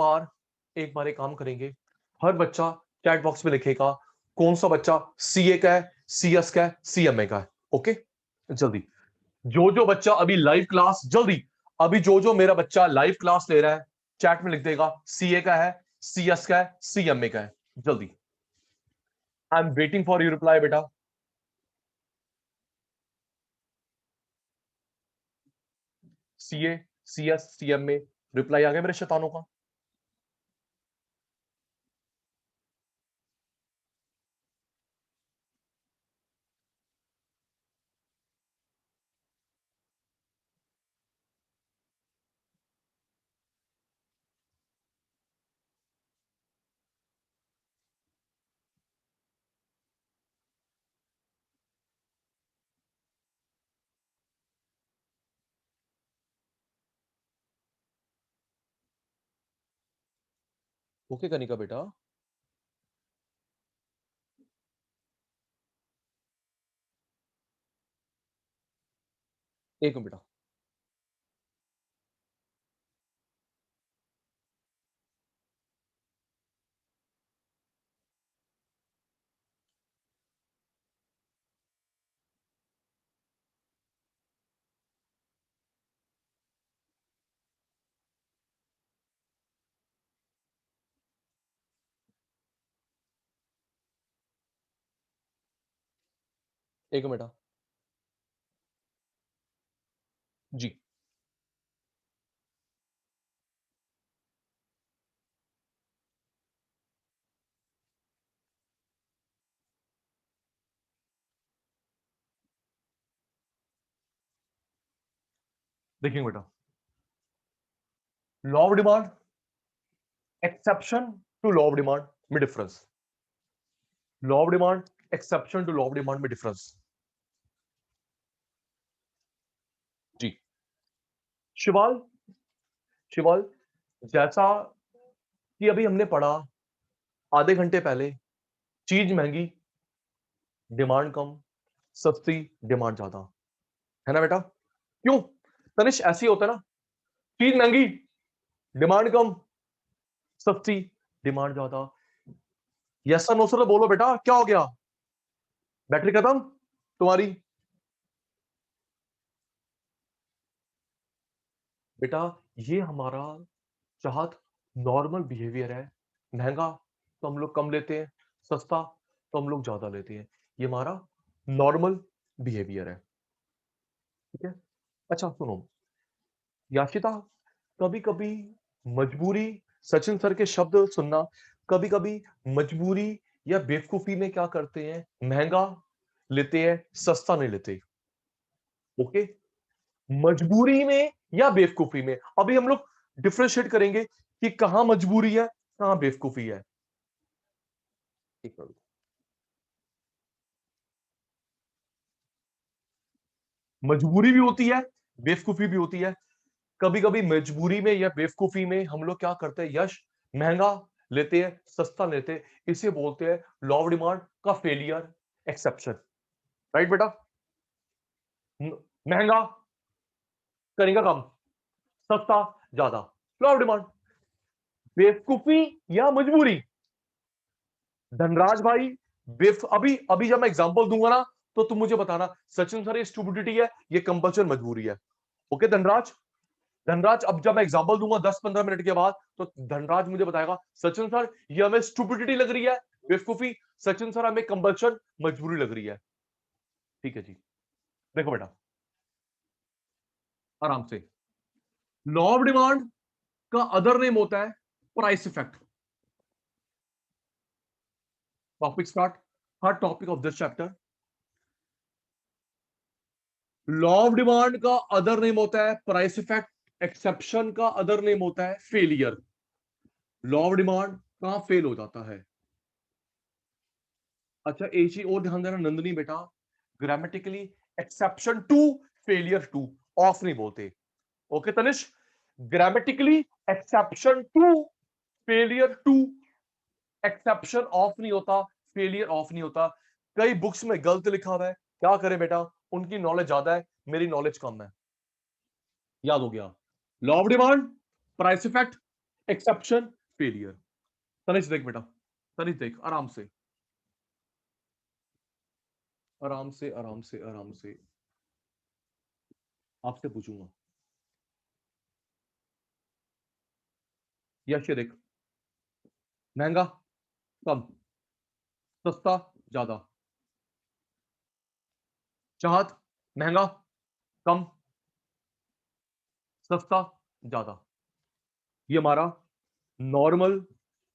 काम करेंगे। हर बच्चा चैट बॉक्स में लिखेगा कौन सा बच्चा सीए का है, सीएस का है, सीएमए का है। ओके, जल्दी। जो बच्चा अभी लाइव क्लास, जल्दी, अभी जो मेरा बच्चा लाइव क्लास ले रहा है चैट में लिख देगा सीए का है, सीएस का है, सीएमए का है। जल्दी, I am waiting for you reply बेटा। सीए, सीएस, सीएमए, रिप्लाई आ गया मेरे शैतानों का? ओके कनिका बेटा, एक मिनट बेटा। एक मिनट बेटा। जी, देखिए बेटा, law of demand, exception to law of demand में difference, law of demand exception to law of demand में डिफरेंस। जी शिवाल, शिवाल जैसा कि अभी हमने पढ़ा आधे घंटे पहले, चीज महंगी डिमांड कम, सस्ती डिमांड ज्यादा, है ना बेटा? क्यों तनिष ऐसे ही होता है ना, चीज महंगी डिमांड कम, सस्ती डिमांड ज्यादा। यस सर नो सर बोलो बेटा, क्या हो गया? बैटरी खत्म तुम्हारी? बेटा ये हमारा चाहत नॉर्मल बिहेवियर है, महंगा तो हम लोग कम लेते हैं, सस्ता तो हम लोग ज्यादा लेते हैं, ये हमारा नॉर्मल बिहेवियर है। ठीक है, अच्छा सुनो याशिता, कभी कभी मजबूरी, सचिन सर के शब्द सुनना, कभी कभी मजबूरी या बेवकूफी में क्या करते हैं, महंगा लेते हैं सस्ता नहीं लेते। ओके, मजबूरी में या बेवकूफी में, अभी हम लोग डिफरेंशिएट करेंगे कि कहां मजबूरी है कहां बेवकूफी है। एक मिनट। मजबूरी भी होती है, बेवकूफी भी होती है। कभी कभी मजबूरी में या बेवकूफी में हम लोग क्या करते हैं यश, महंगा लेते हैं सस्ता लेते हैं, इसे बोलते हैं लॉ ऑफ डिमांड का फेलियर एक्सेप्शन। राइट बेटा? महंगा करेंगे कम, सस्ता ज्यादा, लॉ ऑफ डिमांड। बेवकूफी या मजबूरी, धनराज भाई बेफ अभी अभी जब मैं एग्जांपल दूंगा ना तो तुम मुझे बताना सचिन सर ये स्टूपिडिटी है ये कंपल्सन मजबूरी है। ओके धनराज, धनराज अब जब मैं एग्जांपल दूंगा 10-15 मिनट के बाद तो धनराज मुझे बताएगा सचिन सर ये हमें स्टूपिडिटी लग रही है बेवकूफी, सचिन सर हमें कंपल्शन मजबूरी लग रही है। ठीक है जी, देखो बेटा आराम से, लॉ ऑफ डिमांड का अदर नेम होता है price effect. Topic start, her topic of this chapter, law of demand का अदर नेम होता है प्राइस इफेक्ट, एक्सेप्शन का अदर नेम होता है फेलियर। लॉ ऑफ डिमांड कहां फेल हो जाता है? अच्छा एक चीज और ध्यान देना नंदनी बेटा, grammatically exception to failure to, of नहीं बोलते। Okay Tanish, grammatically exception to failure to, exception of नहीं होता, फेलियर ऑफ नहीं होता। कई बुक्स में गलत लिखा हुआ है, क्या करें बेटा, उनकी नॉलेज ज्यादा है मेरी नॉलेज कम है। याद हो गया, law of demand, price effect, exception, failure. Tanish देख बेटा, तनिष देख आराम से आराम से आराम से आराम से, आपसे पूछूंगा। यश ये देख, महंगा कम, सस्ता ज्यादा, चाहत महंगा कम, सस्ता ज्यादा, ये हमारा नॉर्मल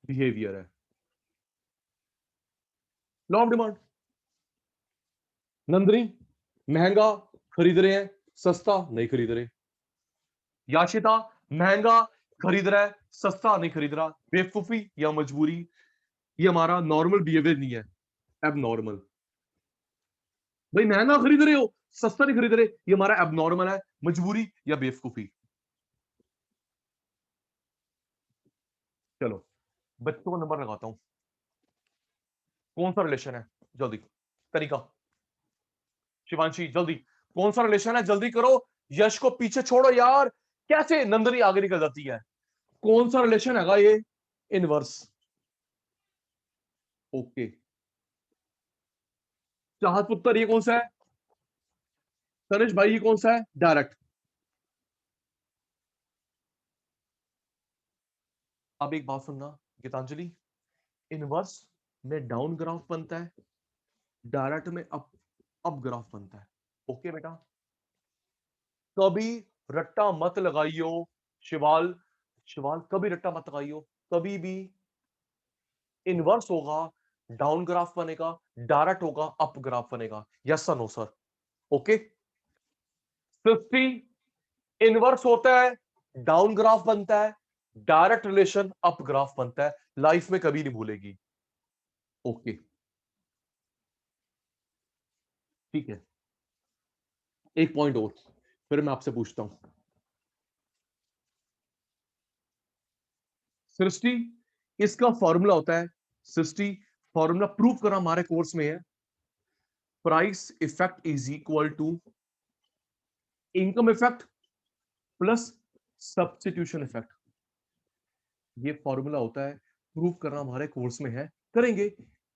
बिहेवियर है। लॉ ऑफ डिमांड, नंदनी महंगा खरीद रहे हैं सस्ता नहीं खरीद रहे, याशिता महंगा खरीद रहा है सस्ता नहीं खरीद रहा, बेवकूफी या मजबूरी, ये हमारा नॉर्मल बिहेवियर नहीं है, एबनॉर्मल। भाई महंगा खरीद रहे हो सस्ता नहीं खरीद रहे, ये हमारा एबनॉर्मल है, मजबूरी या बेवकूफी। चलो बच्चों को नंबर लगाता हूं, कौन सा रिलेशन है जल्दी, तरीका, शिवांशी जल्दी, कौन सा रिलेशन है जल्दी करो, यश को पीछे छोड़ो यार, कैसे नंदनी आगे निकल जाती है, कौन सा रिलेशन हैगा ये, इनवर्स। ओके, चाहत पुत्र ये कौन सा है, तनिष भाई ये कौन सा है, डायरेक्ट। अब एक बात सुनना गीतांजलि, इनवर्स में डाउन ग्राफ बनता है, डायरेक्ट में अप अप ग्राफ बनता है। ओके बेटा, कभी रट्टा मत लगाइयो शिवाल, शिवाल कभी रट्टा मत लगाइयो, कभी भी इनवर्स होगा डाउन ग्राफ बनेगा, डायरेक्ट होगा अप ग्राफ बनेगा। Yes sir no sir? Okay, 50 inverse होता है डाउन ग्राफ बनता है, डायरेक्ट रिलेशन अप ग्राफ बनता है, लाइफ में कभी नहीं भूलेगी। ओके ठीक है, एक पॉइंट और फिर मैं आपसे पूछता हूं। सृष्टि, इसका फॉर्मूला होता है, सृष्टि फॉर्मूला प्रूव करा हमारे कोर्स में है, price effect is equal to income effect plus substitution effect. ये फॉर्मूला होता है, प्रूव करना हमारे कोर्स में है, करेंगे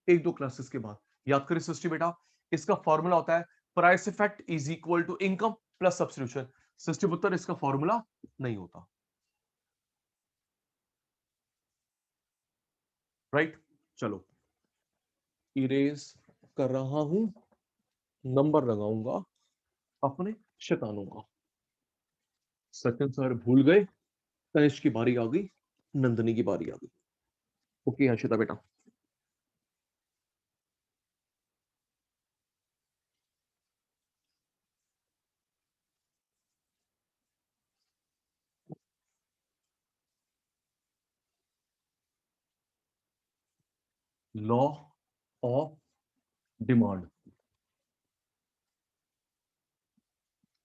एक दो क्लासेस के बाद। याद करें सृष्टि बेटा, इसका फॉर्मूला होता है price effect is equal to income plus substitution. Srishti पुत्र इसका फॉर्मूला नहीं होता, राइट। चलो इरेज कर रहा हूं, नंबर लगाऊंगा अपने शैतानों का। सचिन सर भूल गए, तनिष की बारी आ गई, नंदनी की बारी आ गई। ओके हर्षिता बेटा। लॉ ऑफ डिमांड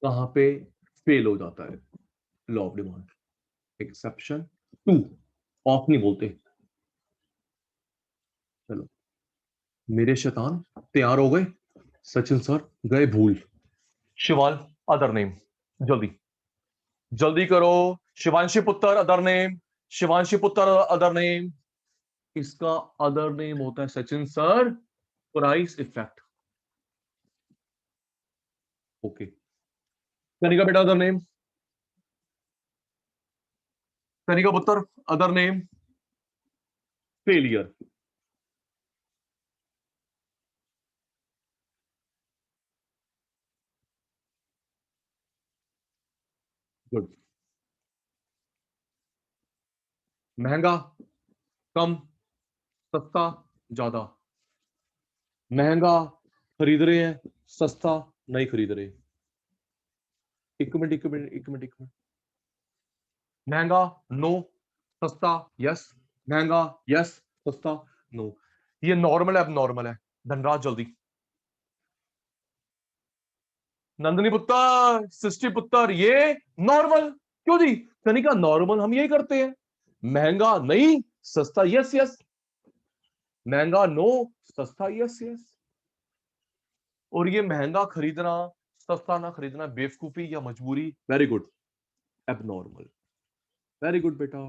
कहां पे फेल हो जाता है? Law of demand exception to, of नहीं बोलते। चलो मेरे शैतान तैयार हो गए, सचिन सर गए भूल। शिवाल अदर नेम, जल्दी जल्दी करो। शिवांशी पुत्र अदर नेम, शिवांशी पुत्र अदर नेम। इसका अदर नेम होता है Sachin sir price effect. Okay Kanika बेटा अदर नेम, कनिका पुत्र अदर नेम फेलियर। गुड। महंगा कम, सस्ता ज्यादा। महंगा खरीद रहे हैं, सस्ता नहीं खरीद रहे। एक मिनट एक मिनट एक मिनट एक मिनट। महंगा नो, सस्ता यस, महंगा यस, सस्ता नो। ये नॉर्मल है, अब नॉर्मल है। धनराज जल्दी। नंदनी पुत्र, सृष्टि पुत्र, ये नॉर्मल क्यों जी? कनिका नॉर्मल हम यही करते हैं, महंगा नहीं, सस्ता यस यस, महंगा नो, सस्ता यस यस। और ये महंगा खरीदना सस्ता ना खरीदना बेवकूफी या मजबूरी? Very good, abnormal. Very good बेटा,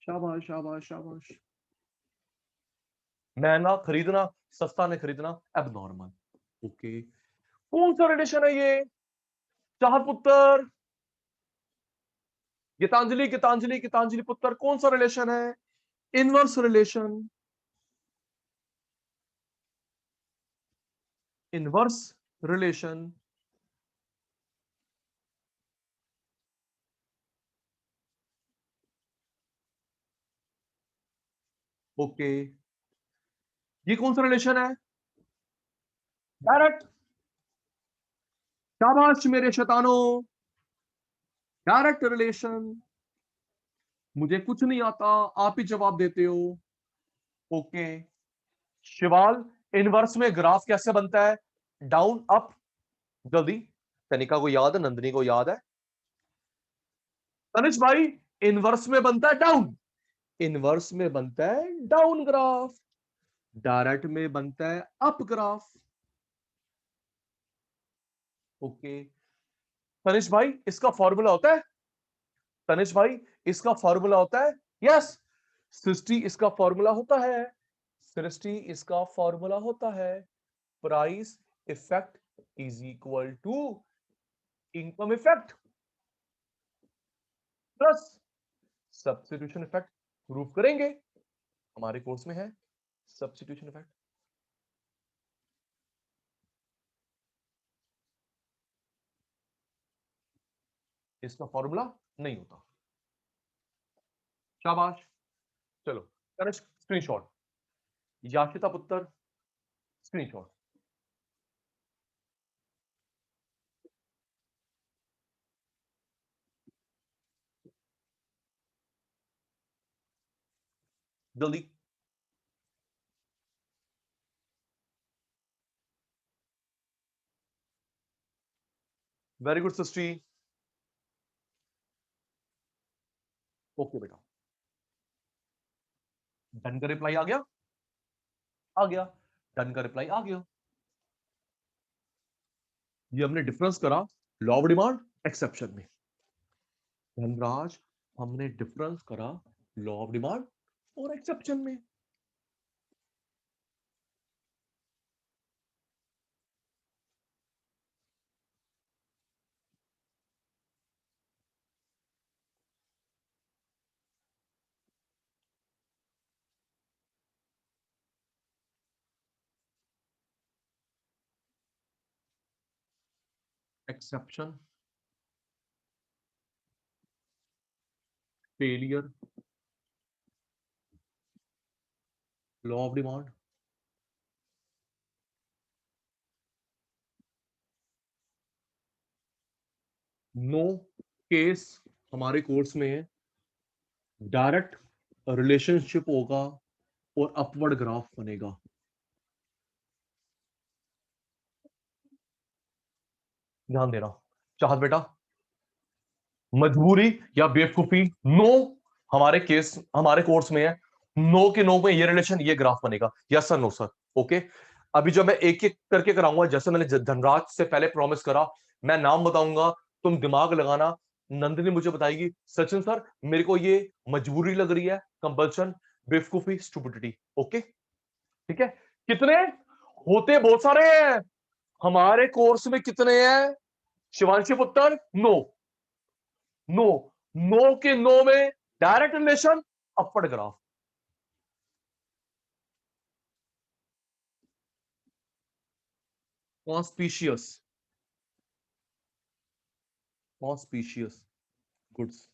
शाबाश शाबाश शाबाश। महंगा खरीदना सस्ता नहीं खरीदना एबनॉर्मल। ओके कौन सा रिलेशन है ये? चाहत पुत्र, गीतांजलि गीतांजलि गीतांजलि पुत्र, कौन सा रिलेशन है? Inverse relation, inverse relation. Okay ये कौन सा रिलेशन है? डायरेक्ट। शाबाश मेरे शैतानों, डायरेक्ट रिलेशन। मुझे कुछ नहीं आता, आप ही जवाब देते हो। ओके शिवाल, इनवर्स में ग्राफ कैसे बनता है? Down up. जल्दी, तनिका को याद है, नंदिनी को याद है। तनिष भाई, इनवर्स में बनता है डाउन, इनवर्स में बनता है डाउन ग्राफ, डायरेक्ट में बनता है अप ग्राफ। ओके तनिष भाई, इसका फॉर्मूला होता है, तनिष भाई इसका फॉर्मूला होता है, यस सृष्टि इसका फॉर्मूला होता है, सृष्टि इसका फॉर्मूला होता है, price effect is equal to income effect plus substitution effect. Prove करेंगे, हमारे कोर्स में है सब्स्टिट्यूशन इफेक्ट। इसका फॉर्मूला नहीं होता। शाबाश। चलो कनिष्क स्क्रीनशॉट, याशिता पुत्र स्क्रीनशॉट। जल्दी। वेरी गुड सृष्टि। ओके बेटा, डन का रिप्लाई आ गया, आ गया, डन का रिप्लाई आ गया। ये हमने डिफरेंस करा लॉ ऑफ डिमांड एक्सेप्शन में। धनराज, हमने डिफरेंस करा लॉ ऑफ डिमांड और एक्सेप्शन में। Exception, failure, law of demand, no case हमारे कोर्स में है डायरेक्ट रिलेशनशिप होगा और अपवर्ड ग्राफ बनेगा। ध्यान देना चाहत बेटा, मजबूरी या बेवकूफी नो हमारे केस हमारे कोर्स में है, नो के नो में ये रिलेशन ये ग्राफ बनेगा, yes sir no sir. Okay, अभी जब मैं एक एक करके कराऊंगा, जैसे मैंने धनराज से पहले प्रॉमिस करा, मैं नाम बताऊंगा, तुम दिमाग लगाना। नंदिनी मुझे बताएगी सचिन सर मेरे को ये मजबूरी लग रही है, कंपल्शन, बेवकूफी, स्टुपिडिटी। ओके ठीक है, कितने होते बहुत सारे हैं हमारे कोर्स में, कितने हैं शिवांशी पुत्र? नो, नो, नो के नो में direct relation, upward graph. Conspicuous, conspicuous goods.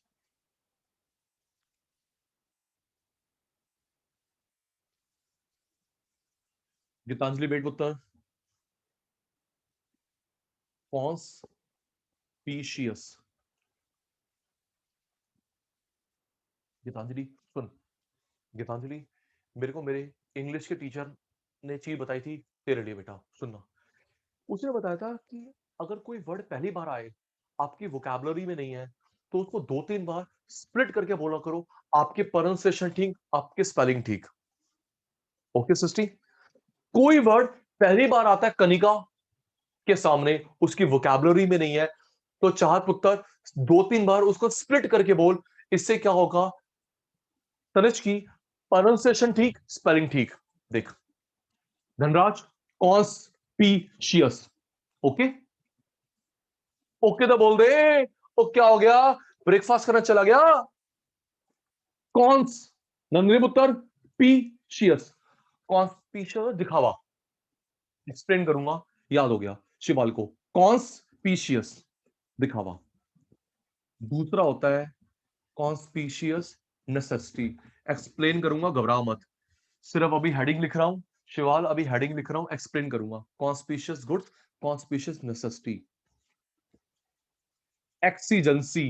Geetanjali बेट पुत्र, कॉन्स्पिशियस। गीतांजलि सुन, गीतांजलि मेरे को मेरे इंग्लिश के टीचर ने चीज बताई थी तेरे लिए बेटा, सुनना। उसने बताया था कि अगर कोई वर्ड पहली बार आए, आपकी वोकैबुलरी में नहीं है, तो उसको 2-3 बार स्प्लिट करके बोला करो, आपके प्रोनाउंसिएशन ठीक, आपके स्पेलिंग ठीक। ओके सृष्टि, कोई वर्ड पहली बार आता है कनिका के सामने, उसकी वोकैबुलरी में नहीं है, तो चाहत पुत्र 2-3 बार उसको स्प्लिट करके बोल, इससे क्या होगा तनिष्क की प्रोनाउंसिएशन ठीक, स्पेलिंग ठीक। देख धनराज, कॉन्स्पिशियस। ओके, ओके तो बोल दे। ओ क्या हो गया, ब्रेकफास्ट करना चला गया? कॉन्स, नंदिनी पुत्र, पीशियस, कॉन्स्पिशियस दिखावा, एक्सप्लेन करूंगा, याद हो गया शिवाल को, कॉन्स्पिशियस दिखावा। दूसरा होता है कॉन्स्पिशियस नेसेसिटी, एक्सप्लेन करूंगा, घबराओ मत, सिर्फ अभी हेडिंग लिख रहा हूं शिवाल, अभी हेडिंग लिख रहा हूं, एक्सप्लेन करूंगा। Conspicuous goods, conspicuous necessity. Exigency,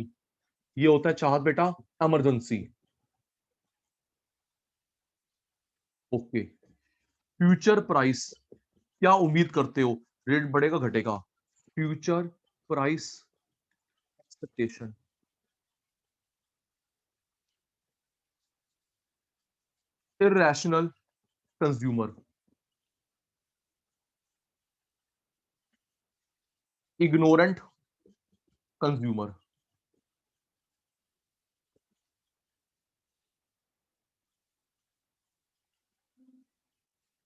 ये होता है चाहत बेटा इमरजेंसी। ओके, फ्यूचर प्राइस, क्या उम्मीद करते हो, रेट बढ़ेगा घटेगा? Future price expectation. Irrational consumer, ignorant consumer.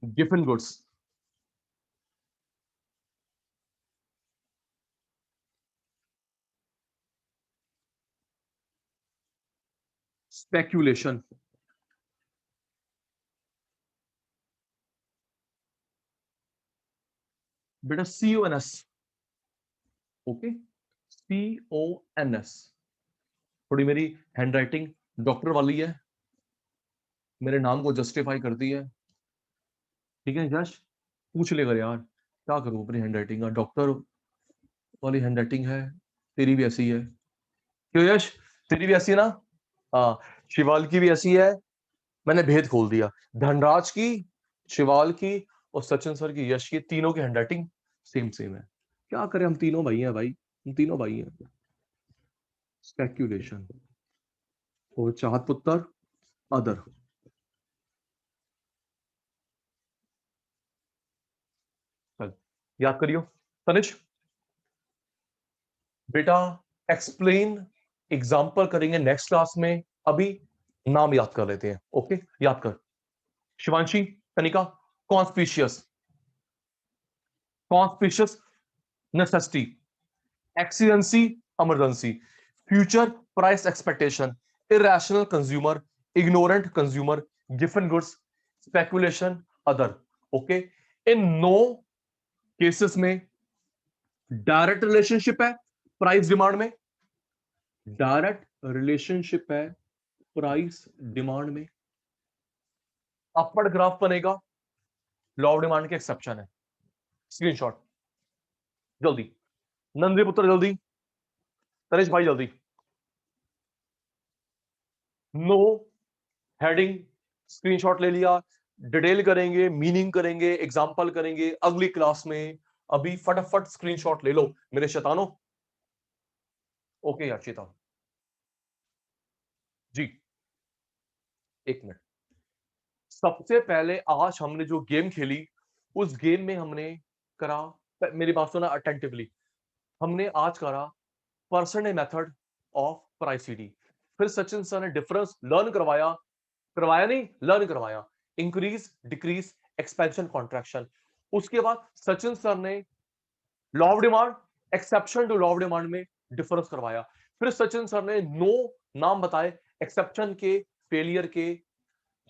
Giffen goods, speculation, बेटा CONS। Okay, CONS। थोड़ी मेरी हैंडराइटिंग डॉक्टर वाली है, मेरे नाम को जस्टिफाई करती है। ठीक है यश, पूछ लेकर यार, क्या करूं अपनी हैंडराइटिंग का, डॉक्टर वाली हैंडराइटिंग है, तेरी भी ऐसी है। क्यों यश, तेरी भी ऐसी है ना? हाँ, शिवाल की भी ऐसी है, मैंने भेद खोल दिया। धनराज की, शिवाल की और सचिन सर की, यश की, तीनों की हैंडराइटिंग सेम सेम है। क्या करें, हम तीनों भाई हैं भाई, हम तीनों भाई हैं। स्पेक्यूलेशन और चाहत पुत्र अदर। चल याद करियो तनिष बेटा। एक्सप्लेन एग्जाम्पल करेंगे नेक्स्ट क्लास में, अभी नाम याद कर लेते हैं। ओके याद कर। Shivanshi, Kanika, conspicuous, conspicuous necessity, exigency emergency, future price expectation, irrational consumer, ignorant consumer, given goods, speculation, other. Okay, इन 9 केसेस में डायरेक्ट रिलेशनशिप है प्राइस डिमांड में, डायरेक्ट रिलेशनशिप है प्राइस डिमांड में। अपवर्ड ग्राफ बनेगा, लॉ ऑफ डिमांड के exception है। Screenshot जल्दी, नंदी पुत्र जल्दी, तनिष भाई जल्दी। नो हेडिंग, स्क्रीनशॉट ले लिया। डिटेल करेंगे, मीनिंग करेंगे, एग्जांपल करेंगे अगली क्लास में। अभी फटाफट स्क्रीनशॉट ले लो मेरे शैतानों। ओके याचिता जी, एक मिनट। सबसे पहले आज हमने जो गेम खेली, उस गेम में हमने करा, मेरी बात सुना अटेंटिवली, हमने आज करा परसेंटेज मेथड ऑफ प्राइसिटी। फिर सचिन सर ने डिफरेंस लर्न करवाया, करवाया नहीं लर्न करवाया, इंक्रीज डिक्रीज एक्सपेंशन कॉन्ट्रैक्शन। उसके बाद सचिन सर ने law of demand, exception to law of demand में डिफरेंस करवाया। फिर सचिन सर ने 9 नाम बताए एक्सेप्शन के, फेलियर के,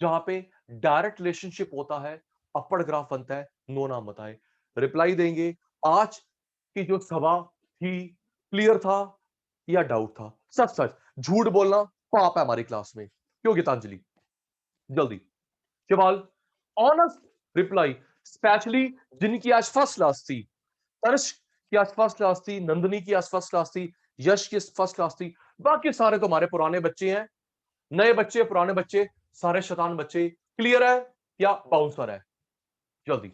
जहां पे डायरेक्ट रिलेशनशिप होता है, अपवर्ड ग्राफ बनता है। 9 नाम बताए, रिप्लाई देंगे। आज की जो सभा थी, क्लियर था या डाउट था? सच सच, झूठ बोलना पाप है हमारी क्लास में। क्यों गीतांजलि? जल्दी शिवाल, ऑनेस्ट रिप्लाई, स्पेशली जिनकी आज फर्स्ट क्लास थी। तर्श की आज फर्स्ट क्लास थी, नंदनी की आज फर्स्ट क्लास थी, यश की फर्स्ट क्लास थी। बाकी सारे तो हमारे पुराने बच्चे हैं, नए बच्चे, पुराने बच्चे, सारे शैतान बच्चे। क्लियर है या बाउंसर है? जल्दी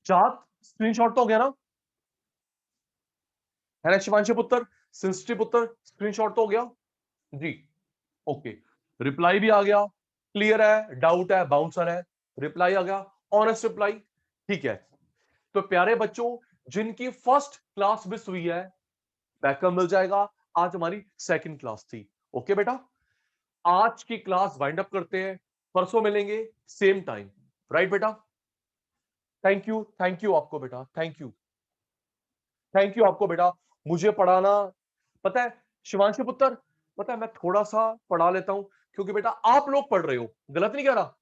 चाहत, स्क्रीनशॉट तो हो गया ना? है ना शिवांशी पुत्र, सिंसिटिव पुत्र, स्क्रीनशॉट तो हो गया जी? ओके, रिप्लाई भी आ गया, क्लियर है, डाउट है, बाउंसर है, रिप्लाई आ गया, ऑनेस्ट रिप्लाई। ठीक है, तो प्यारे बच्चों, जिनकी फर्स्ट क्लास मिस हुई है, बैकअप मिल जाएगा। आज हमारी सेकंड क्लास थी। ओके बेटा, आज की क्लास वाइंड अप करते हैं, परसों मिलेंगे सेम टाइम। राइट बेटा? थैंक यू आपको बेटा, थैंक यू आपको बेटा। मुझे पढ़ाना, पता है शिवांशु पुत्र, पता है मैं थोड़ा सा पढ़ा लेता हूं, क्योंकि बेटा आप लोग पढ़ रहे हो, गलत नहीं कह रहा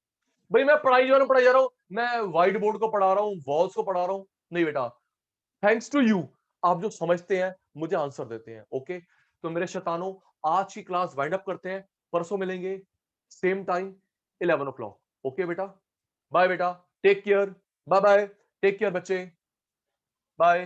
भाई, मैं पढ़ाई जा रहा हूं, मैं व्हाइट बोर्ड को पढ़ा रहा हूं, वॉल्स को पढ़ा रहा हूं, नहीं बेटा। थैंक्स टू यू, आप जो समझते हैं मुझे आंसर देते हैं। ओके, तो मेरे शैतानों, आज की क्लास वाइंड अप करते हैं, परसों मिलेंगे सेम टाइम 11 o'clock। ओके बेटा, बाय बेटा, take care, bye bye, take care बच्चे, बाय।